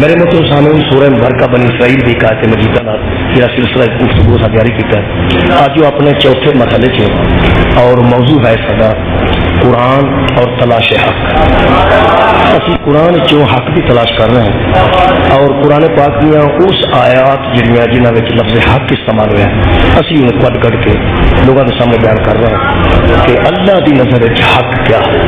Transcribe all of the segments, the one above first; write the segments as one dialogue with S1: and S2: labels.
S1: میرے محترم سامعین، سورہ مبارکہ بنی اسرائیل بھی آیت مجیدہ یہ سلسلہ گفتگو سے جاری کیتا ہے۔ آج جو اپنے چوتھے مرحلے سے اور موضوع ہے سدا قرآن اور تلاش حق۔ اسی قرآن چوں حق کی تلاش کر رہے ہیں اور قرآن پاک دیا اس آیات جڑیاں جنہاں وچ لفظ حق استعمال ہوا ہے اسی انہیں کٹ کٹ کے لوگوں کے سامنے بیان کر رہے ہیں کہ اللہ دی نظر حق کیا ہے۔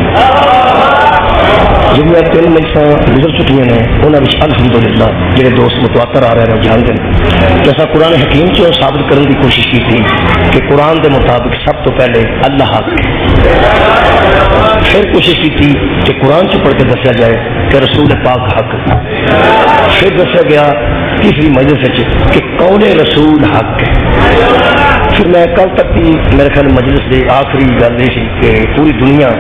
S1: جنہیں تین مجلساں گزر چکی ہیں انہوں نے الحمدللہ جڑے دوست متواتر آ رہے ہیں جان دیں کہ ایسا قرآن حکیم سے ثابت کرنے کی کوشش کی تھی کہ قرآن کے مطابق سب تو پہلے اللہ حق ہے، پھر کوشش کی تھی کہ قرآن سے پڑھ کے دسیا جائے کہ رسول پاک حق، پھر دسیا گیا تیسری مجلس کہ قول رسول حق ہے۔ پھر میں کل تک بھی میرے خیال مجلس کی آخری گل یہ کہ پوری دنیا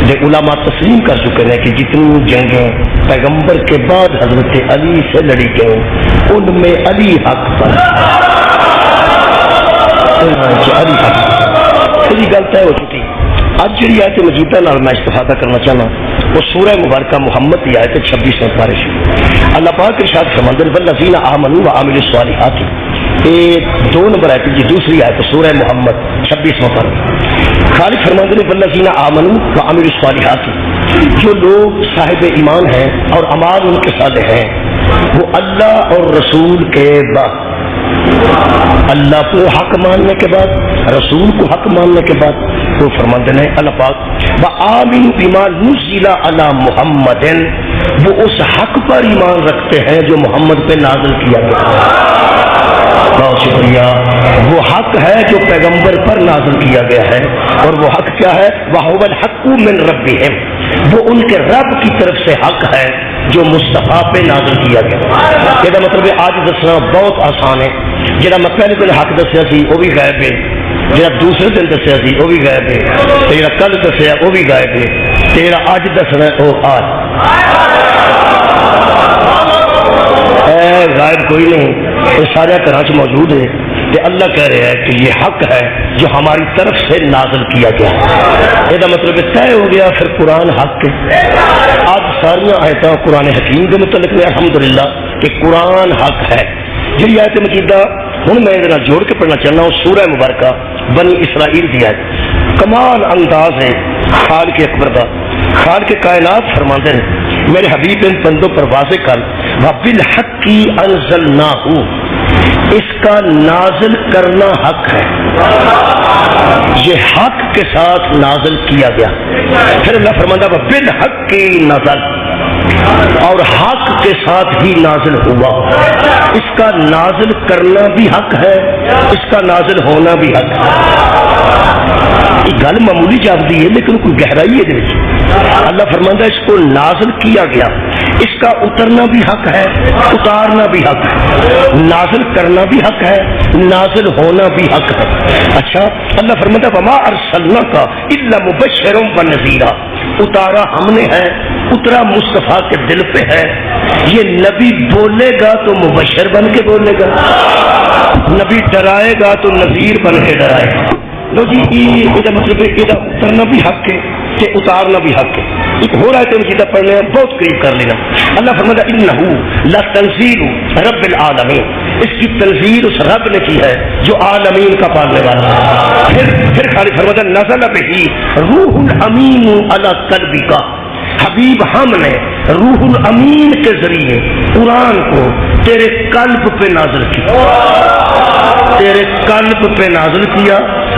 S1: دے علماء تسلیم کر چکے ہیں کہ جتنی جنگیں پیغمبر کے بعد حضرت علی سے لڑی گئیں ان میں علی حق پر علی حق پوری گل طے ہو چکی۔ اب جی آیت مجیدہ نال میں استفادہ کرنا چاہنا وہ سورہ مبارکہ محمد کی آیت 26 پارے سے اللہ پاک ارشاد فرماتے ہیں والذین آمنوا وعملوا الصالحات، یہ 2 نمبر آیت کی دوسری آیت سورہ محمد 26 پر خالق فرماتے ہیں والذین آمنوا وعملوا الصالحات، جو لوگ صاحب ایمان ہیں اور اعمال ان کے صالح ہیں وہ اللہ اور رسول کے بعد، اللہ کو حق ماننے کے بعد رسول کو حق ماننے کے بعد وہ فرماتے ہیں اللہ پاک وآمنوا بما نزل علی محمد، وہ اس حق پر ایمان رکھتے ہیں جو محمد پہ نازل کیا گیا۔ بہت شکریہ۔ وہ حق ہے جو پیغمبر پر نازل کیا گیا ہے اور وہ حق کیا ہے؟ وَهُوَ الْحَقُّ مِنْ رَبِّهِمْ، وہ ان کے رب کی طرف سے حق ہے جو مصطفیٰ پہ نازل کیا گیا۔ یہ مطلب آج دسنا بہت آسان ہے، جہاں میں پہلے دن حق دسیا سی وہ بھی غائب ہے، جہاں دوسرے دن دسیا سی وہ بھی غائب ہے، جہاں کل دسیا وہ بھی غائب ہے، جہاں اج دسنا وہ آج غائب کوئی نہیں، یہ سارے گھر موجود ہے کہ اللہ کہہ رہے ہیں کہ یہ حق ہے جو ہماری طرف سے نازل کیا گیا۔ یہ مطلب طے ہو گیا، پھر قرآن حق ہے۔ آج ساری آیتیں قرآن حکیم کے متعلق میں الحمدللہ کہ قرآن حق ہے۔ جی آیت مجیدہ ہوں میں یہ جوڑ کے پڑھنا چاہنا ہوں سورہ مبارکہ بنی اسرائیل کی آیت، کمال انداز ہے خالق اکبر کا۔ خالق کائنات فرماتے ہیں میرے حبیب ان بندوں پر واضح کر وَبِالْحَقِّ أَنزَلْنَاهُ، اس کا نازل کرنا حق ہے، یہ حق کے ساتھ نازل کیا گیا۔ پھر اللہ فرماتا وَبِالْحَقِّ نَزَلَ، اور حق کے ساتھ ہی نازل ہوا۔ اس کا نازل کرنا بھی حق ہے، اس کا نازل ہونا بھی حق ہے۔ یہ گل معمولی جاپتی ہے لیکن کوئی گہرائی ہے۔ اللہ فرماتا ہے اس کو نازل کیا گیا، اس کا اترنا بھی حق ہے، اتارنا بھی حق ہے، نازل کرنا بھی حق ہے، نازل ہونا بھی حق ہے۔ اچھا اللہ فرماتا ہے وما ارسلناک الا مبشرا ونذیرا، اتارا ہم نے ہے، اترا مصطفیٰ کے دل پہ ہے۔ یہ نبی بولے گا تو مبشر بن کے بولے گا، نبی ڈرائے گا تو نذیر بن کے ڈرائے گا۔ لو جی یہ مطلب یہ اترنا بھی حق ہے کہ اتارنا بھی حق ہے۔ ایک ہو رہا ہے مجھے پڑھنے بہت قریب کر لینا۔ اللہ فرماتا انہ لتنزیل رب العالمین، اس کی تنزیل اس رب نے کی ہے جو عالمین کا پالنے والا ہے۔ پھر خالق فرماتا نزل بہ روح الامین علی قلبک، حبیب ہم نے روح الامین کے ذریعے قرآن کو تیرے قلب پہ نازل کیا، تیرے قلب پہ نازل کیا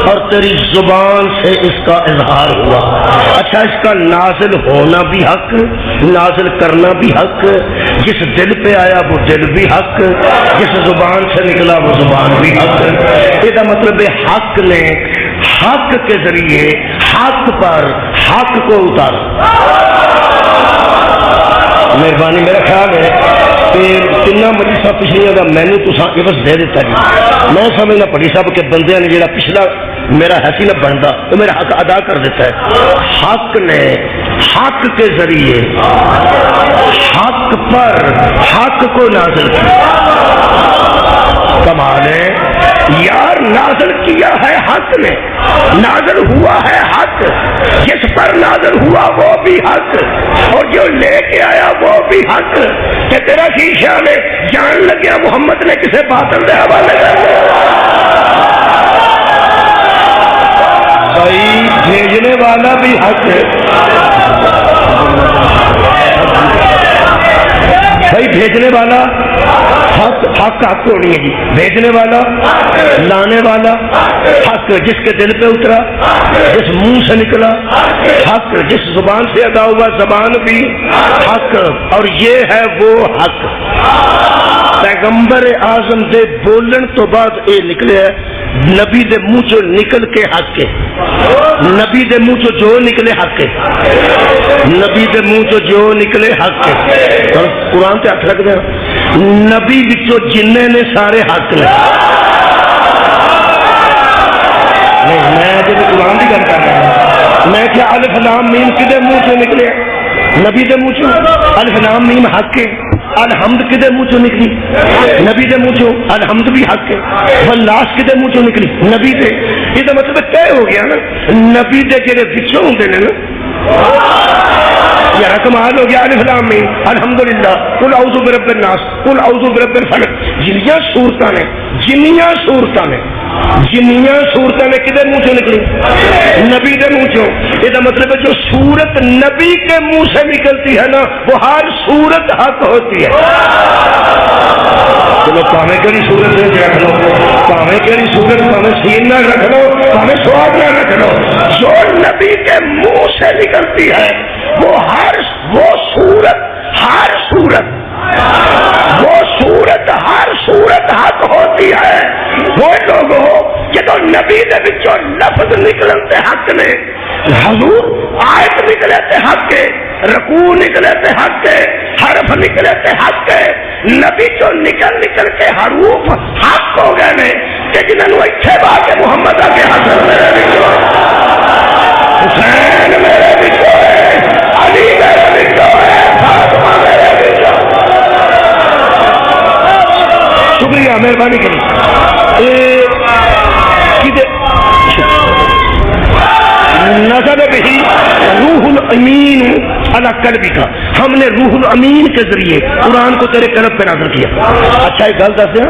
S1: اور تیری زبان سے اس کا اظہار ہوا۔ اچھا اس کا نازل ہونا بھی حق، نازل کرنا بھی حق، جس دل پہ آیا وہ دل بھی حق، جس زبان سے نکلا وہ زبان بھی حق۔ یہ مطلب حق نے حق کے ذریعے حق پر حق کو اتارا۔ مہربانی میرا خیال ہے کہ تین مجلساں پچھلیاں کا مینو تو عوض دے دیتا جی، میں سمجھنا پڑی صاحب کہ بندے نے جڑا پچھلا میرا حیثی نہ بنتا تو میرا حق ادا کر دیتا ہے۔ حق نے حق کے ذریعے حق پر حق کو نازل کیا۔ کمال ہے یار نازل کیا ہے حق نے، نازل ہوا ہے حق، جس پر نازل ہوا وہ بھی حق، اور جو لے کے آیا وہ بھی حق۔ کہ تیرا کی خیال ہے جان لگیا محمد نے کسے باطل دے حوالے کر دیا؟ بھائی بھیجنے والا بھی حق ہے، بھائی بھیجنے والا حق ہونی ہے جی، بھیجنے والا لانے والا حق، جس کے دل پہ اترا، جس منہ سے نکلا حق، جس زبان سے ادا ہوا زبان بھی حق، اور یہ ہے وہ حق۔ پیغمبر اعظم دے بولن تو بعد اے نکلے ہے نبی دے منہ چو نکل کے حق کے، نبی دے منہ چو جو نکلے حق کے، نبی دے منہ چو جو نکلے حق کے۔ قرآن تے ہاتھ رکھ دیں، نبی وچوں جننے نے سارے حق نے۔ نہیں میں جب قرآن کی گل کر رہا ہوں، میں کیا الف لام میم کدے منہ چو نکلے؟ نبی دے منہ چو الف لام میم حق کے۔ الحمد کدے منہ چو نکلی؟ نبی دے منہ چو الحمد بھی حق ہے۔ والناس کدے منہ چو نکلی؟ نبی دے۔ یہ مطلب طے ہو گیا نا، نبی دے جڑے وچوں ہوندے نے نا، یا کمال ہو گیا۔ الف لام میم الحمدللہ قل اعوذ برب الناس قل اعوذ برب الفلق، جنیاں صورتاں نے، جنیاں صورتاں نے، جنیاں صورتاں نے کدے منہ چو نکلی؟ نبی دے منہ چو۔ یہ مطلب ہے جو صورت نبی کے منہ سے نکلتی ہے نا وہ ہر صورت حق ہوتی ہے۔ چلو پاویں کہڑی صورت رکھ لو، پاویں کہڑی صورت، پاویں سین نہ رکھ لو، پاویں سواد نہ رکھ لو، جو نبی کے منہ سے نکلتی ہے وہ وہ صورت ہر صورت، وہ صورت ہر صورت حق ہوتی ہے۔ وہ لوگوں جدو نبی دے وچوں لفظ نکلن تے حق نے، حضور آیت نکلے تے حق ہے، رکوع نکلے تے حق ہے، حرف نکلے تے حق ہے، نبی چو نکل کے حروف حق ہو گئے نے کہ جنہوں اتھے بات محمد آگے حسن میرے بچوں، حسین میرے بچوں ہے، علی میرے بچوں ہے، فاطمہ میرے بچوں۔ شکریہ مہربانی کری۔ نزل بہی روح الامین علی قلبک، ہم نے روح الامین کے ذریعے قرآن کو تیرے قلب پہ نازل کیا۔ اچھا ایک گل دس دیں،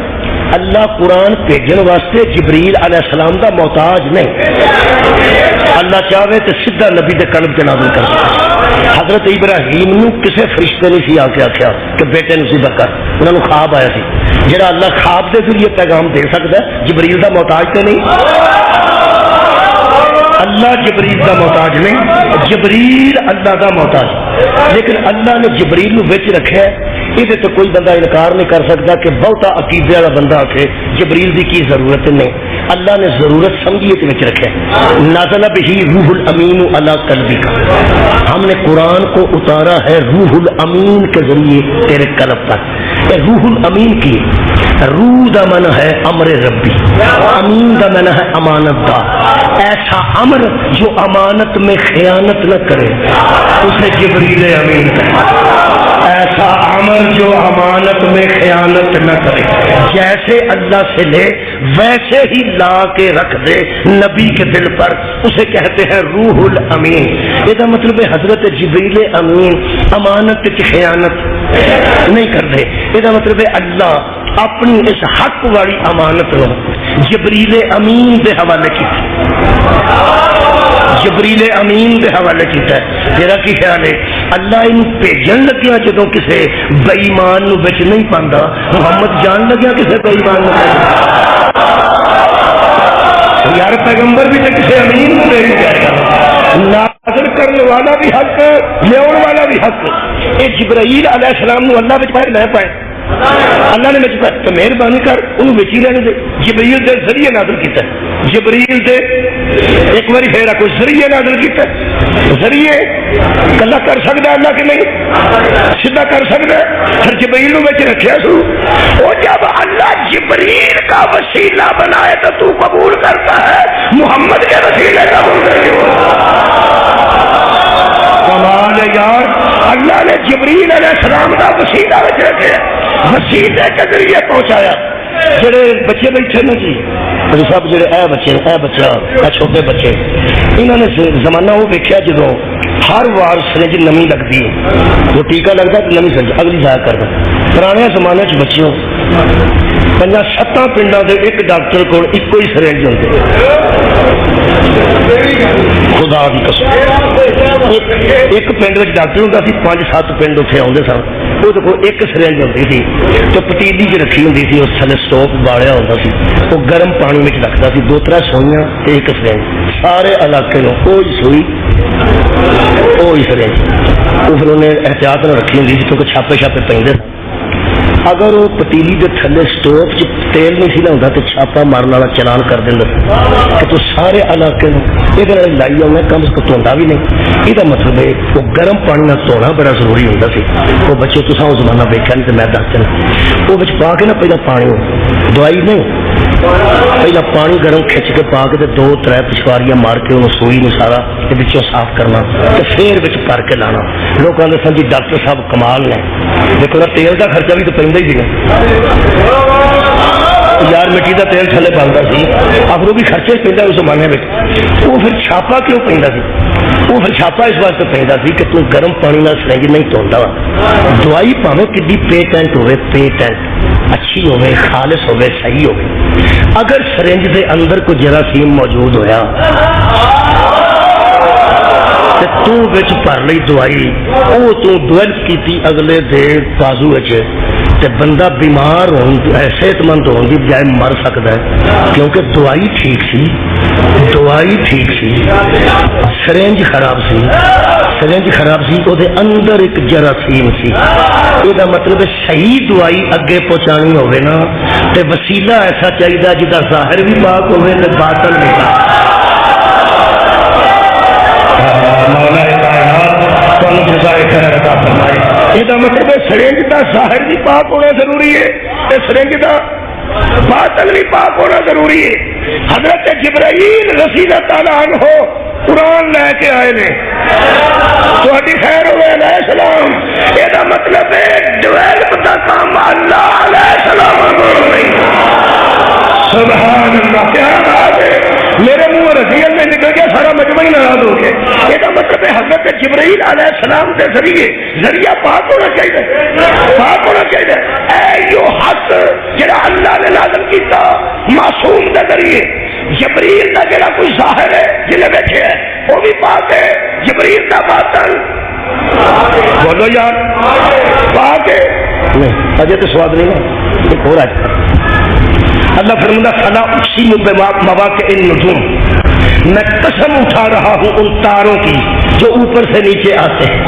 S1: اللہ قرآن بھیجن واسطے جبریل علیہ السلام دا محتاج نہیں، اللہ چاہے تو سیدھا نبی دے قلب تے نازل کر سکتا۔ حضرت ابراہیم نو کسے فرشتے نہیں سی آ کے آخیا کہ بیٹے نو سیدھا کر، انہوں نے خواب آیا سی، جڑا اللہ خواب دے ذریعے پیغام دے سکتا ہے، جبریل دا محتاج تو نہیں۔ اللہ جبریل دا محتاج نہیں، جبریل اللہ دا محتاج، لیکن اللہ نے جبریل نو وچ رکھا ہے۔ یہ تو کوئی بندہ انکار نہیں کر سکتا کہ بہتا عقیدے والا بندہ آکھے جبریل دی کی ضرورت نہیں، اللہ نے ضرورت سمجھی وچ رکھا ہے۔ نازل بہ روح الامین علی قلبک، ہم نے قرآن کو اتارا ہے روح الامین کے ذریعے تیرے قلب پر۔ روح الامین کی روح دا من ہے امر ربی، امین دا من ہے امانت دار، ایسا امر جو امانت میں خیانت نہ کرے اسے جبریل امین کہتے، ایسا امر جو امانت میں خیانت نہ کرے، جیسے اللہ سے لے ویسے ہی لا کے رکھ دے نبی کے دل پر، اسے کہتے ہیں روح الامین۔ یہ مطلب ہے حضرت جبریل امین امانت کی خیانت نہیں کر دے، یہ مطلب ہے اللہ اپنی اس حق والی امانت کو جبریل امین دے حوالے کی، جبریل امین دے حوالے کیتا ہے۔ تیرا کی خیال ہے اللہ ان بھیجن لگیا جدوں کسے بے ایمان نو وچ نہیں پاندا، محمد جان لگیا کسے بے ایمان نو یار پیغمبر بھی تے کسے امین نو لے جائے گا، نازل کرنے والا بھی حق، لیاون والا بھی حق۔ اے جبرائیل علیہ السلام نو اللہ وچ پائے نہ پائے، اللہ نے مجھ پر تو مہربانی کر انہوں بچی رہنے دے، جبریل دے ذریعے نازل کیتا ہے، جبریل دے ایک باری پھر کوئی ذریعے نازل کیتا ہے، ذریعے کلا کر سکتا ہے اللہ کے نہیں سیدھا کر سکتا ہے، پھر جبریل نو بچ رکھیا سو، وہ جب اللہ جبریل کا وسیلہ بنائے تو قبول کرتا ہے، محمد کے وسیلے قبول کر کے کمال یار، اللہ نے جبریل علیہ السلام کا وسیلہ رکھے، وسیلے کے ذریعے پہنچایا۔ جڑے بچے بیٹھے نا جی سب جڑے اے بچہ اے چھوٹے بچے انہوں نے زمانہ وہ ویکیا جدو ہر وار سرنج نمی لگتی جو ٹیکا لگتا تو نمی سرنج اگلی ضائع کر دیں. پرانے زمانے چ بچوں 5-7 پنڈوں کے ایک ڈاکٹر کو ایک ہی سرنج ہوتے خدا کی قسم. ایک پنڈ میں ڈاکٹر ہوتا سی 5-7 پنڈ اتنے آتے سن وہ ایک سرنج ہوتی تھی تو پتیلی چ رکھی ہوتی تھی اس تھلے سٹوپ بالیا ہوتا سی وہ گرم پانی میں رکھتا سی 2-3 سوئیاں ایک سرنج سارے علاقے میں وہی سوئی وہی سرنج وہ پھر انہیں احتیاط نہ رکھی ہوتی تھی کیونکہ چھاپے پہ اگر وہ پتیلی کے تھلے سٹوپ چ تیل نہیں سی نہ تو چھاپا مارن والا چلان کر دینا کہ تو سارے علاقے یہ لائی آنا کم اس کو دھونا بھی نہیں. یہ مطلب ہے وہ گرم پانی دھونا بڑا ضروری ہوتا سی. وہ بچے تو وہ زمانہ دیکھا نہیں تو میں دس دینا وہ پا کے نا پہلے پانی دوائی نہیں پہلے پانی گرم کھچ کے پا کے 2-3 پچکاریاں مار کے انہوں سوئی میں سارا بچوں صاف کرنا پھر بھر کے لانا. لوگ آتے سن جی ڈاکٹر صاحب کمال نے دیکھو نا تیل کا خرچہ بھی تو پہنتا ہی یار مٹی کا تیل تھلے بنتا سی آخر وہ بھی خرچے پہ اس زمانے میں. وہ پھر چھاپا کیوں پہ وہ پھر چھاپا اس واسطے پہ کہ تو گرم پانی نہ سرنج نہیں دھوتا دوائی پاوے کڈی پیٹنٹ ہوے پیٹنٹ اچھی ہوے خالص ہوے صحیح ہوے اگر سرنج دے اندر کوئی جراثیم موجود ہویا تو بچ بھر لی دوائی وہ تو ڈویلپ کی اگلے دے بازو تے بندہ بیمار صحت مند ہونے کی بجائے مر سکتا ہے کیونکہ دوائی ٹھیک سی سرنج خراب سی وہ اندر ایک جراثیم سی. یہ مطلب صحیح دوائی اگے پہنچانی ہوگی نا تے وسیلہ ایسا چاہیے جہاں ظاہر بھی پاک ہوئے تے باطن بھی پاک. یہ مطلب سرنج کا ظاہر بھی پاک ہونا ضروری ہے سرنج کا باطن بھی پاک ہونا ضروری ہے. حضرت جبرائیل رضی اللہ تعالیٰ عنہ قرآن لے کے آئے نے تھوڑی خیر ہوئے علیہ السلام. یہ مطلب ہے ڈویلپ کا کام اللہ علیہ السلام سبحان اللہ. کیا بات ہے میرے منہ رضیل میں نکل گیا سارا مجمع ہی ناراض ہو گیا. یہ مطلب ہے حضرت جبرائیل علیہ السلام کے ذریعہ پاک ہونا چاہیے. اے یو حق جڑا اللہ نے نازل کیتا معصوم کے ذریعے جبرائیل کا جڑا کوئی ظاہر ہے جنہیں بیٹھے ہے وہ بھی پاک ہے. جبرائیل کا باطن بولو یار پاک ہے. نہیں اجے تو سواد نہیں ہے ایک اور آج اللہ فرماتا فلا اقسم بمواقع النجوم میں قسم اٹھا رہا ہوں ان تاروں کی جو اوپر سے نیچے آتے ہیں.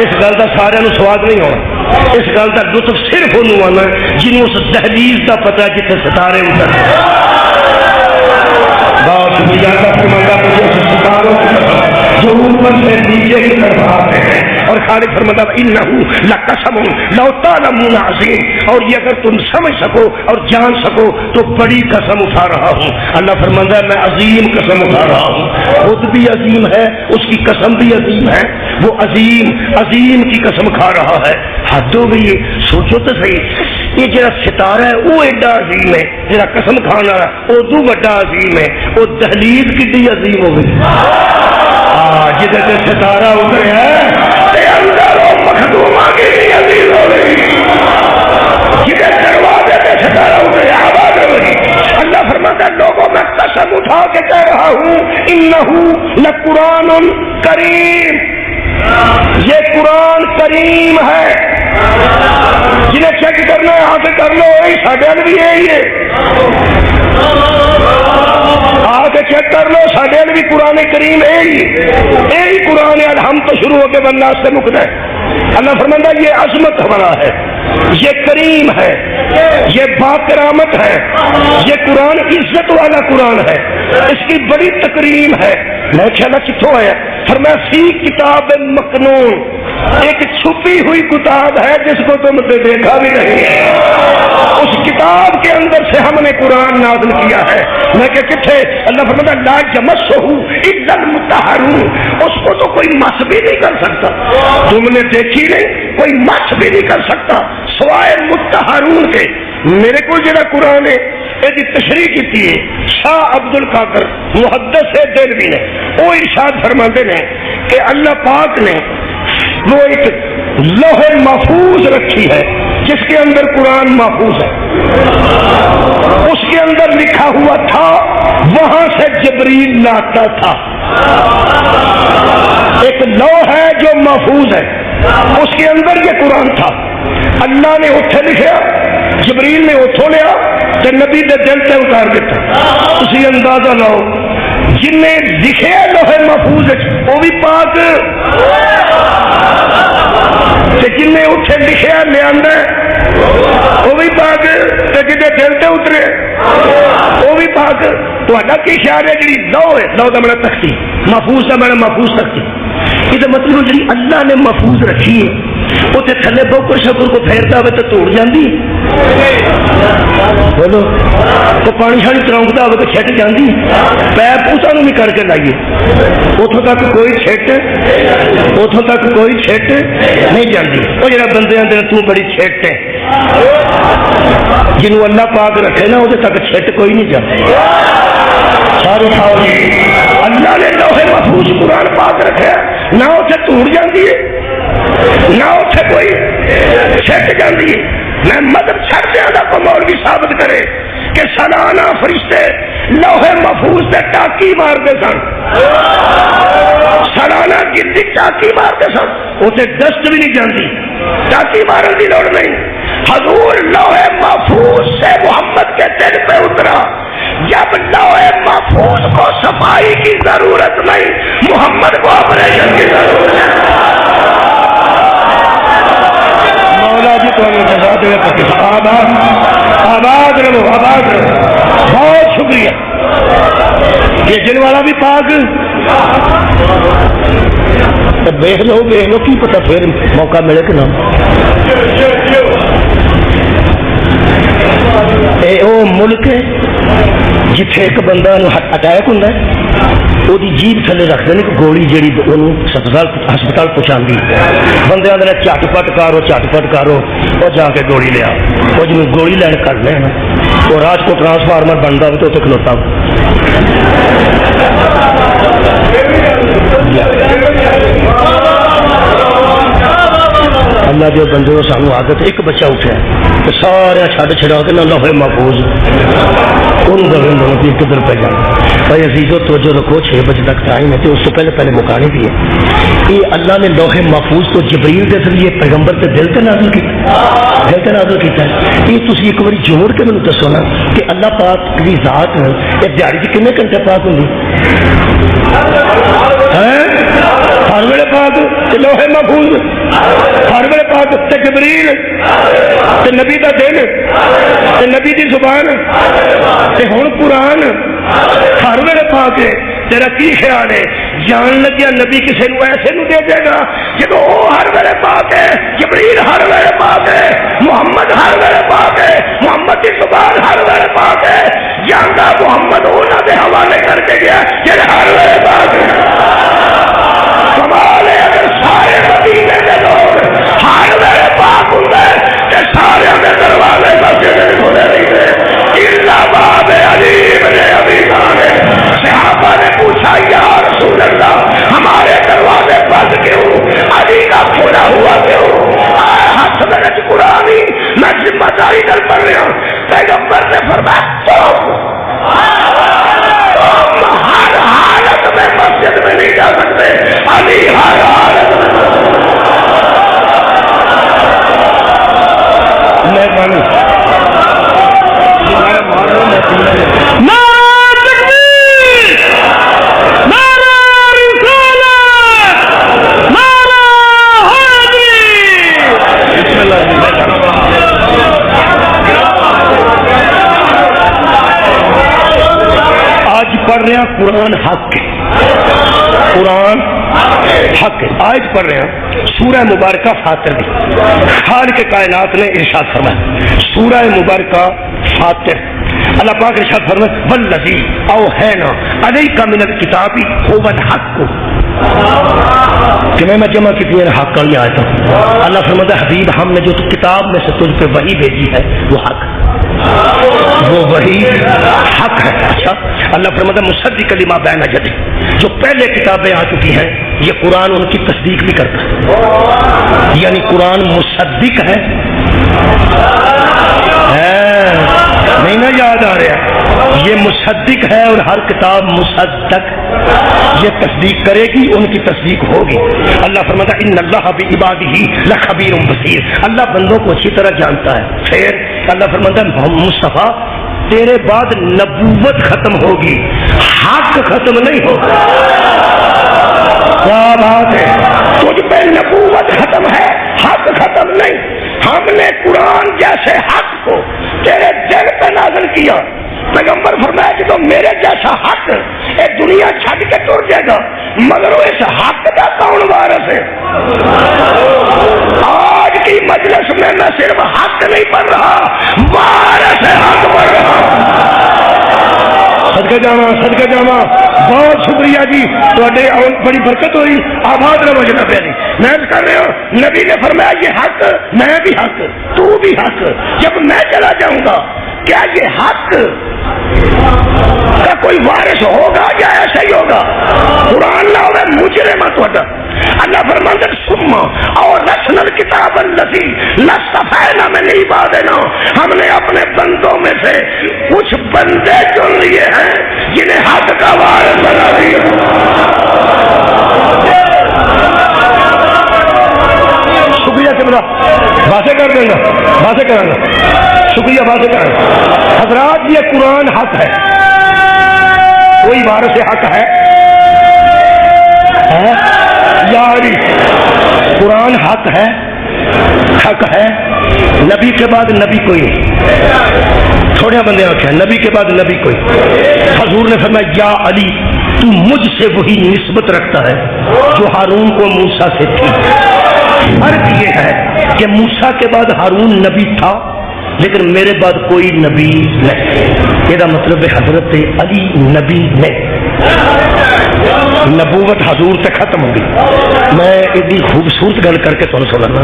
S1: اس گل کا سارے سواد نہیں ہونا. اس گل کا لطف صرف انہوں آنا جنہوں اس دہلیز کا پتا ہے جتنے ستارے اتر بہت ستاروں جو اوپر سے نیچے کی طرف آتے ہیں. اور خالق فرماتا انہ لقسم لو تعلمون عظیم اور یہ اگر تم سمجھ سکو اور جان سکو تو بڑی قسم اٹھا رہا ہوں. اللہ فرماتا ہے میں عظیم قسم اٹھا رہا ہوں. خود بھی عظیم ہے اس کی قسم بھی عظیم ہے. وہ عظیم کی قسم کھا رہا ہے. حدوں بھی سوچو تو صحیح یہ جڑا ستارہ ہے وہ ایڈا عظیم ہے جڑا قسم کھانا ہے وہ دو بڑا عظیم ہے. وہ دہلیز کتنی عظیم ہو گئی جدھر سے ستارہ اترے ہے مخدومہ کی عزیز ہو گئی جدھر دروازے سے ستارہ اترے آواز ہو گئی. اللہ فرماتا ہے لوگوں میں قسم اٹھا کے کہہ رہا ہوں انہ لقرآن کریم یہ قرآن کریم ہے. جنہیں چیک کرنا ہے حاصل کر لو ساڈے بھی یہی ہے آ کے چیک کر لو ساڈے بھی قرآن کریم یہی قرآن ہے. ہم تو شروع ہو کے بندہ سے مکتا ہے. اللہ فرماتا ہے یہ عظمت والا ہے یہ کریم ہے یہ باکرامت ہے یہ قرآن عزت والا قرآن ہے اس کی بڑی تکریم ہے. میں خیال کتوں آیا فرمایا فی کتاب مکنون ایک چھپی ہوئی کتاب ہے جس کو تم نے دیکھا بھی نہیں ہے. اس کتاب کے اندر سے ہم نے قرآن نازل کیا ہے. میں کہ کتنے اللہ فرماتا لا یمسہ الا المطہرون اس کو تو کوئی مس بھی نہیں کر سکتا. تم نے دیکھی نہیں کوئی مس بھی نہیں کر سکتا سوائے مطہرون کے. میرے کو جڑا قرآن ہے یہ تشریح کی ہے شاہ عبد القادر محدث دہلوی نے، وہ ارشاد فرماتے ہیں کہ اللہ پاک نے وہ ایک لوح محفوظ رکھی ہے جس کے اندر قرآن محفوظ ہے، اس کے اندر لکھا ہوا تھا، وہاں سے جبریل لاتا تھا۔ ایک لوح ہے جو محفوظ ہے، اس کے اندر یہ قرآن تھا، اللہ نے اتھے لکھا، جبریل نے اتھوں لیا تو نبی دے دل سے اتار دیتا۔ اسی اندازہ لاؤ جن نے لکھے لوح محفوظ وہ بھی پاک، جن نے اتنے لکھا لیا وہ بھی پاک، جن دل سے اترے وہ بھی پاک۔ تو کی خیال ہے جی لو ہے، لو کا بڑا تختی، محفوظ کا بڑا محفوظ تختی، یہ مطلب جی اللہ نے محفوظ رکھی ہے، وہ تھلے بوکر شکر کو پھیرتا ہوئے تو توڑ جاندی، بولو تو پانی شانی چلاؤں ہوئے تو چھٹ جاندی، پیر پوسا بھی کر کے لائیے، اتوں تک کوئی چھٹ، اتوں تک کوئی چھٹ نہیں جاندی۔ وہ جڑا بندے آدھے تو بڑی چھٹ ہے، جنہوں اللہ پاک رکھے نا وہ تک چھٹ کوئی نہیں جاتی۔ سارے اللہ نے لوح محفوظ قرآن پاک رکھا، نہ اسے ٹوٹ جاتی ہے نہ اسے کوئی چھٹ جاتی ہے۔ میں مدد چھٹ دیا تھا کو مولوی ثابت کرے کہ سالانہ فرشتے لوح محفوظ سے ٹاکی مارتے سن، سالانہ گدی ٹاکی مارتے سن، اسے ڈسٹ بھی نہیں جانتی، ٹاکی مارنے کی لوڑ نہیں۔ حضور لوح محفوظ سے محمد کے دل پہ اترا، جب لوح محفوظ کو صفائی کی ضرورت نہیں، محمد کو آپریشن کی ضرورت ہے۔ مولا جی تو آباد آباد رہو، آباد رہو، بہت شکریہ۔ یہ جن والا بھی پاک دیکھ لو کی پتہ پھر موقع ملے کہ نہ۔ وہ ملک جتھے ایک بندہ اٹیک ہوں وہ جیب تھلے رکھتے ہیں کہ گولی جیڑی ہسپتال پہنچاندی، بندے آدھے چٹ پٹ کرو اور جا کے گولی لیا، وہ جن گولی لین کر لے وہ راج کو ٹرانسفارمر بنتا ہو تو اتنے کھلوتا ہو۔ اللہ جو بندے کو سانو عادت ایک بچہ اٹھا تو سارے چھڈ چھڑا کے نہ لوح محفوظ کدھر پہ جانا۔ بھائی عزیزو توجہ رکھو، 6 بجے تک ٹائم ہے تو اس سے پہلے مکانے بھی ہے۔ یہ اللہ نے لوح محفوظ کو جبریل کے ذریعے پیغمبر کے دل سے نازل کیا ہے۔ یہ تسی ایک بار جوڑ کے مجھے دسو نا کہ اللہ پاک کی ذات یہ دیہڑی سے کنے گھنٹے پاک ہوں، ہر ویلے پاک لوح محفوظ، ہر ویلے پاک تے جبریل تے نبی دا دل تے نبی دی زبان تے ہن قرآن ہر ویلے پاک ہے۔ تیرا کی خیال ہے جان لگیا نبی کسی نو ایسے نو دے دے گا جب وہ ہر ویلے پاک ہے، جبریل ہر ویلے پاک ہے، محمد ہر ویلے پاک ہے، محمد کی زبان ہر ویلے پاک ہے، جاندا محمد انہاں دے حوالے کر کے گیا جڑے ہر ویلے پاک ہے۔ کمال ہے اگر سارے مدینے کے لوگ ہر ویلے پاک ہوندے تے سارے دے دروازے مسجد کھلے رہندے الا باب علی بن ابی طالب۔ صحابہ نے پوچھا یا رسول اللہ ہمارے دروازے بند کیوں، علی کا کھلا ہوا کیوں؟ ہاتھ میں قرآن ہی میں ذمہ داری کر پڑھ رہا ہوں۔ پیغمبر نے فرمایا تم ہر حالت میں مسجد میں نہیں جا سکتے، علی ہر حالت میں پڑھ رہے ہیں قرآن حق ہے، قرآن حق ہے۔ آج پڑھ رہے ہیں سورہ مبارکہ فاتر میں خالق کے کائنات نے ارشاد فرمایا، سورہ مبارکہ فاتر اللہ پاک ارشاد فرمایا والذی اوحینا علیک من الکتاب هو الحق، کہ میں جمع کی حق والی آیت ہوں۔ اللہ فرماتا ہے حبیب ہم نے جو کتاب میں سے تجھ پہ وحی بھیجی ہے وہ حق، وہ وہی حق ہے. اچھا اللہ فرماتا ہے مصدق لما بین یدیہ، جو پہلے کتابیں آ چکی ہیں یہ قرآن ان کی تصدیق بھی کرتا ہے، یعنی قرآن مصدق ہے. نہیں نا یاد آ رہا، یہ مصدق ہے اور ہر کتاب مصدق یہ تصدیق کرے گی، ان کی تصدیق ہوگی. اللہ فرماتا ہے ان اللہ بعبادہ لخبیر بصیر، اللہ بندوں کو اچھی طرح جانتا ہے. پھر اللہ فرماتا ہے مصطفیٰ تیرے بعد نبوت ختم ہوگی، حق ختم نہیں ہوگا. کیا بات ہے، تجھ پہ نبوت ختم ہے، حق ختم نہیں. ہم نے قرآن جیسے حق کو تیرے دل پہ نازل کیا. پیغمبر فرمایا کہ تو میرے جیسا حق ایک دنیا چھڈ کے ٹر جائے گا، مگر وہ اس حق کا کون وارث ہے؟ آج کی مجلس میں صرف حق نہیں پڑھ رہا، وارث حق پڑھ رہا. صدقہ جاواں بہت شکریہ جی، تھوڑے بڑی برکت ہوئی. آباد رہو جناب علی. میں کر رہے ہو نبی نے فرمایا یہ حق، میں بھی حق، تو بھی حق. جب میں چلا جاؤں گا کیا یہ حق کا کوئی وارث ہوگا یا ایسا ہی ہوگا؟ قرآن نہ ہوئے مجرم تھوڑا. اللہ فرماتا ہے ثم اور رسل الکتاب الذی لاصطفینا من عبادنا، ہم نے اپنے بندوں میں سے کچھ بندے چن لیے ہیں جنہیں حق کا وارث بنا دیا. شکریہ کمرہ باتیں کر دیں گا، باتیں کریں گا. شکریہ باتیں کریں گا. حضرات یہ قرآن حق ہے، کوئی وارث حق ہے یاری. قرآن حق ہے، حق ہے. نبی کے بعد نبی کوئی نہیں. تھوڑے بندے رکھے نبی کے بعد نبی کوئی. حضور نے فرمایا یا علی تو مجھ سے وہی نسبت رکھتا ہے جو ہارون کو موسیٰ سے تھی. فرق یہ ہے کہ موسیٰ کے بعد ہارون نبی تھا لیکن میرے بعد کوئی نبی نہیں. یہ مطلب ہے حضرت علی نبی نہیں. نبوت حضور سے ختم ہوگی. میں اتنی خوبصورت گل کر کے تمہیں سنانا.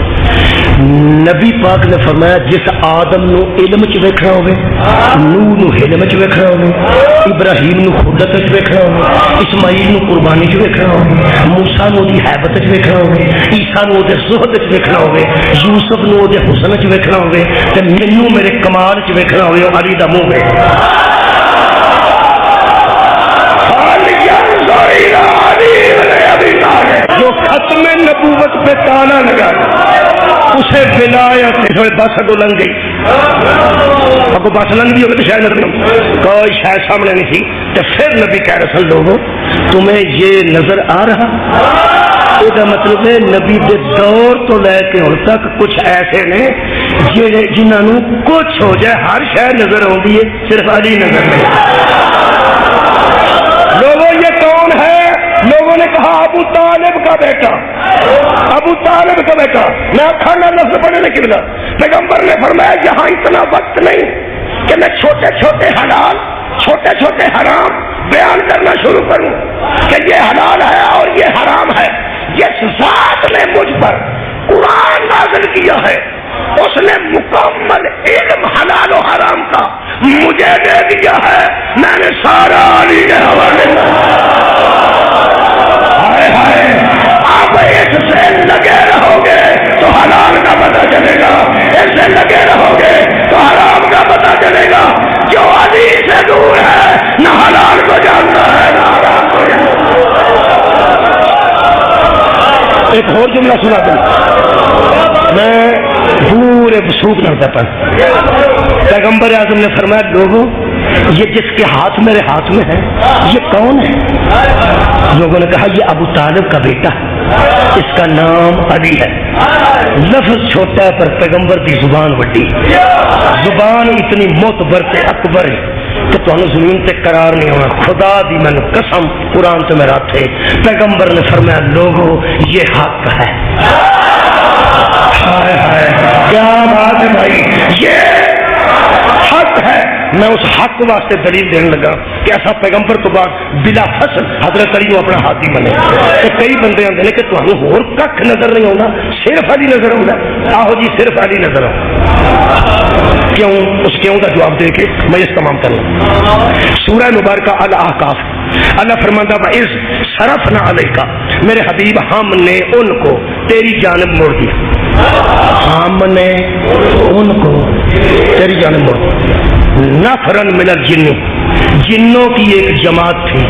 S1: نبی پاک نے فرمایا جس آدم نو علم چ ویکھنا ہوے، نوح نو علم چ ویکھنا ہوے، ابراہیم نو خودت چ ویکھنا ہوے، اسماعیل نو قربانی چ ویکھنا ہوے، موسیٰ نو دی ہیبت چ ویکھنا ہوے، عیسیٰ نو دے زہد چ ویکھنا ہوے، یوسف نو دے حسن چ ویکھنا ہوے، تے مینوں میرے کمال چ ویکھنا ہوے. علی دا منہ ہے جو ختم نبوت پہ تانا لگا اسے ولایت بس اگو لنگ گئی. اگو بس لنگ گئی ہوگی تو شاید کوئی شاید سامنے نہیں تھی. تو پھر نبی کہہ رہے سن لوگوں تمہیں یہ نظر آ رہا؟ یہ مطلب ہے نبی کے دور تو لے کے ہوں تک کچھ ایسے نے جنہوں کچھ ہو جائے ہر شاید نظر آتی ہے، صرف علی نظر نہیں. لوگوں یہ کون ہے؟ لوگوں نے کہا ابو طالب کا بیٹا، ابو طالب کا بیٹا. میں کھانا لفظ پڑھنے کے لیے پیغمبر نے فرمایا یہاں اتنا وقت نہیں کہ میں چھوٹے چھوٹے حلال چھوٹے چھوٹے حرام بیان کرنا شروع کروں کہ یہ حلال ہے اور یہ حرام ہے. جس ذات نے مجھ پر قرآن نازل کیا ہے اس نے مکمل علم حلال و حرام کا مجھے دے دیا ہے. میں نے سارا علی کے حوالے آپ اس سے لگے رہو گے تو حلال کا پتہ چلے گا، اس سے لگے رہو گے تو حرام کا پتہ چلے گا. جو علی سے دور ہے نہ حلال کو جانتا ہے نہ حرام کو جانتا ہے. ایک اور جملہ سنا دوں میں پورے وسوق کرتا پر. پیغمبر اعظم نے فرمایا لوگوں یہ جس کے ہاتھ میرے ہاتھ میں ہے یہ کون ہے؟ لوگوں نے کہا یہ ابو طالب کا بیٹا ہے، اس کا نام علی ہے. لفظ چھوٹا ہے پر پیغمبر کی زبان بڑی، زبان اتنی معتبر تے اکبر ہے کہ تمہیں زمین تے قرار نہیں ہونا. خدا دی میں قسم قرآن سے میرا تھے. پیغمبر نے فرمایا لوگوں یہ حق ہے. ہائے ہائے کیا بات ہے بھائی، یہ حق ہے. میں اس حق واسطے دلیل دینے لگا کہ ایسا پیغمبر تو بعد بلا فصل حضرت علی کو اپنا ہاتھی بنے. تو کئی بندے آتے ہیں کہ تمہیں ہور کھ نظر نہیں آنا، صرف علی نظر آنا. آہو جی صرف علی نظر آنا. کیوں؟ اس کیوں کا جواب دے کے میں اس تمام کروں. سورہ مبارکہ الاحقاف اللہ فرماتا وَإِذْ صَرَفْنَا عَلَيْكَ، میرے حبیب ہم نے ان کو تیری جانب موڑ دیا. ہم نے ان کو تیری جانب موڑ دیا. نفرن من الجن، جنوں کی ایک جماعت تھی،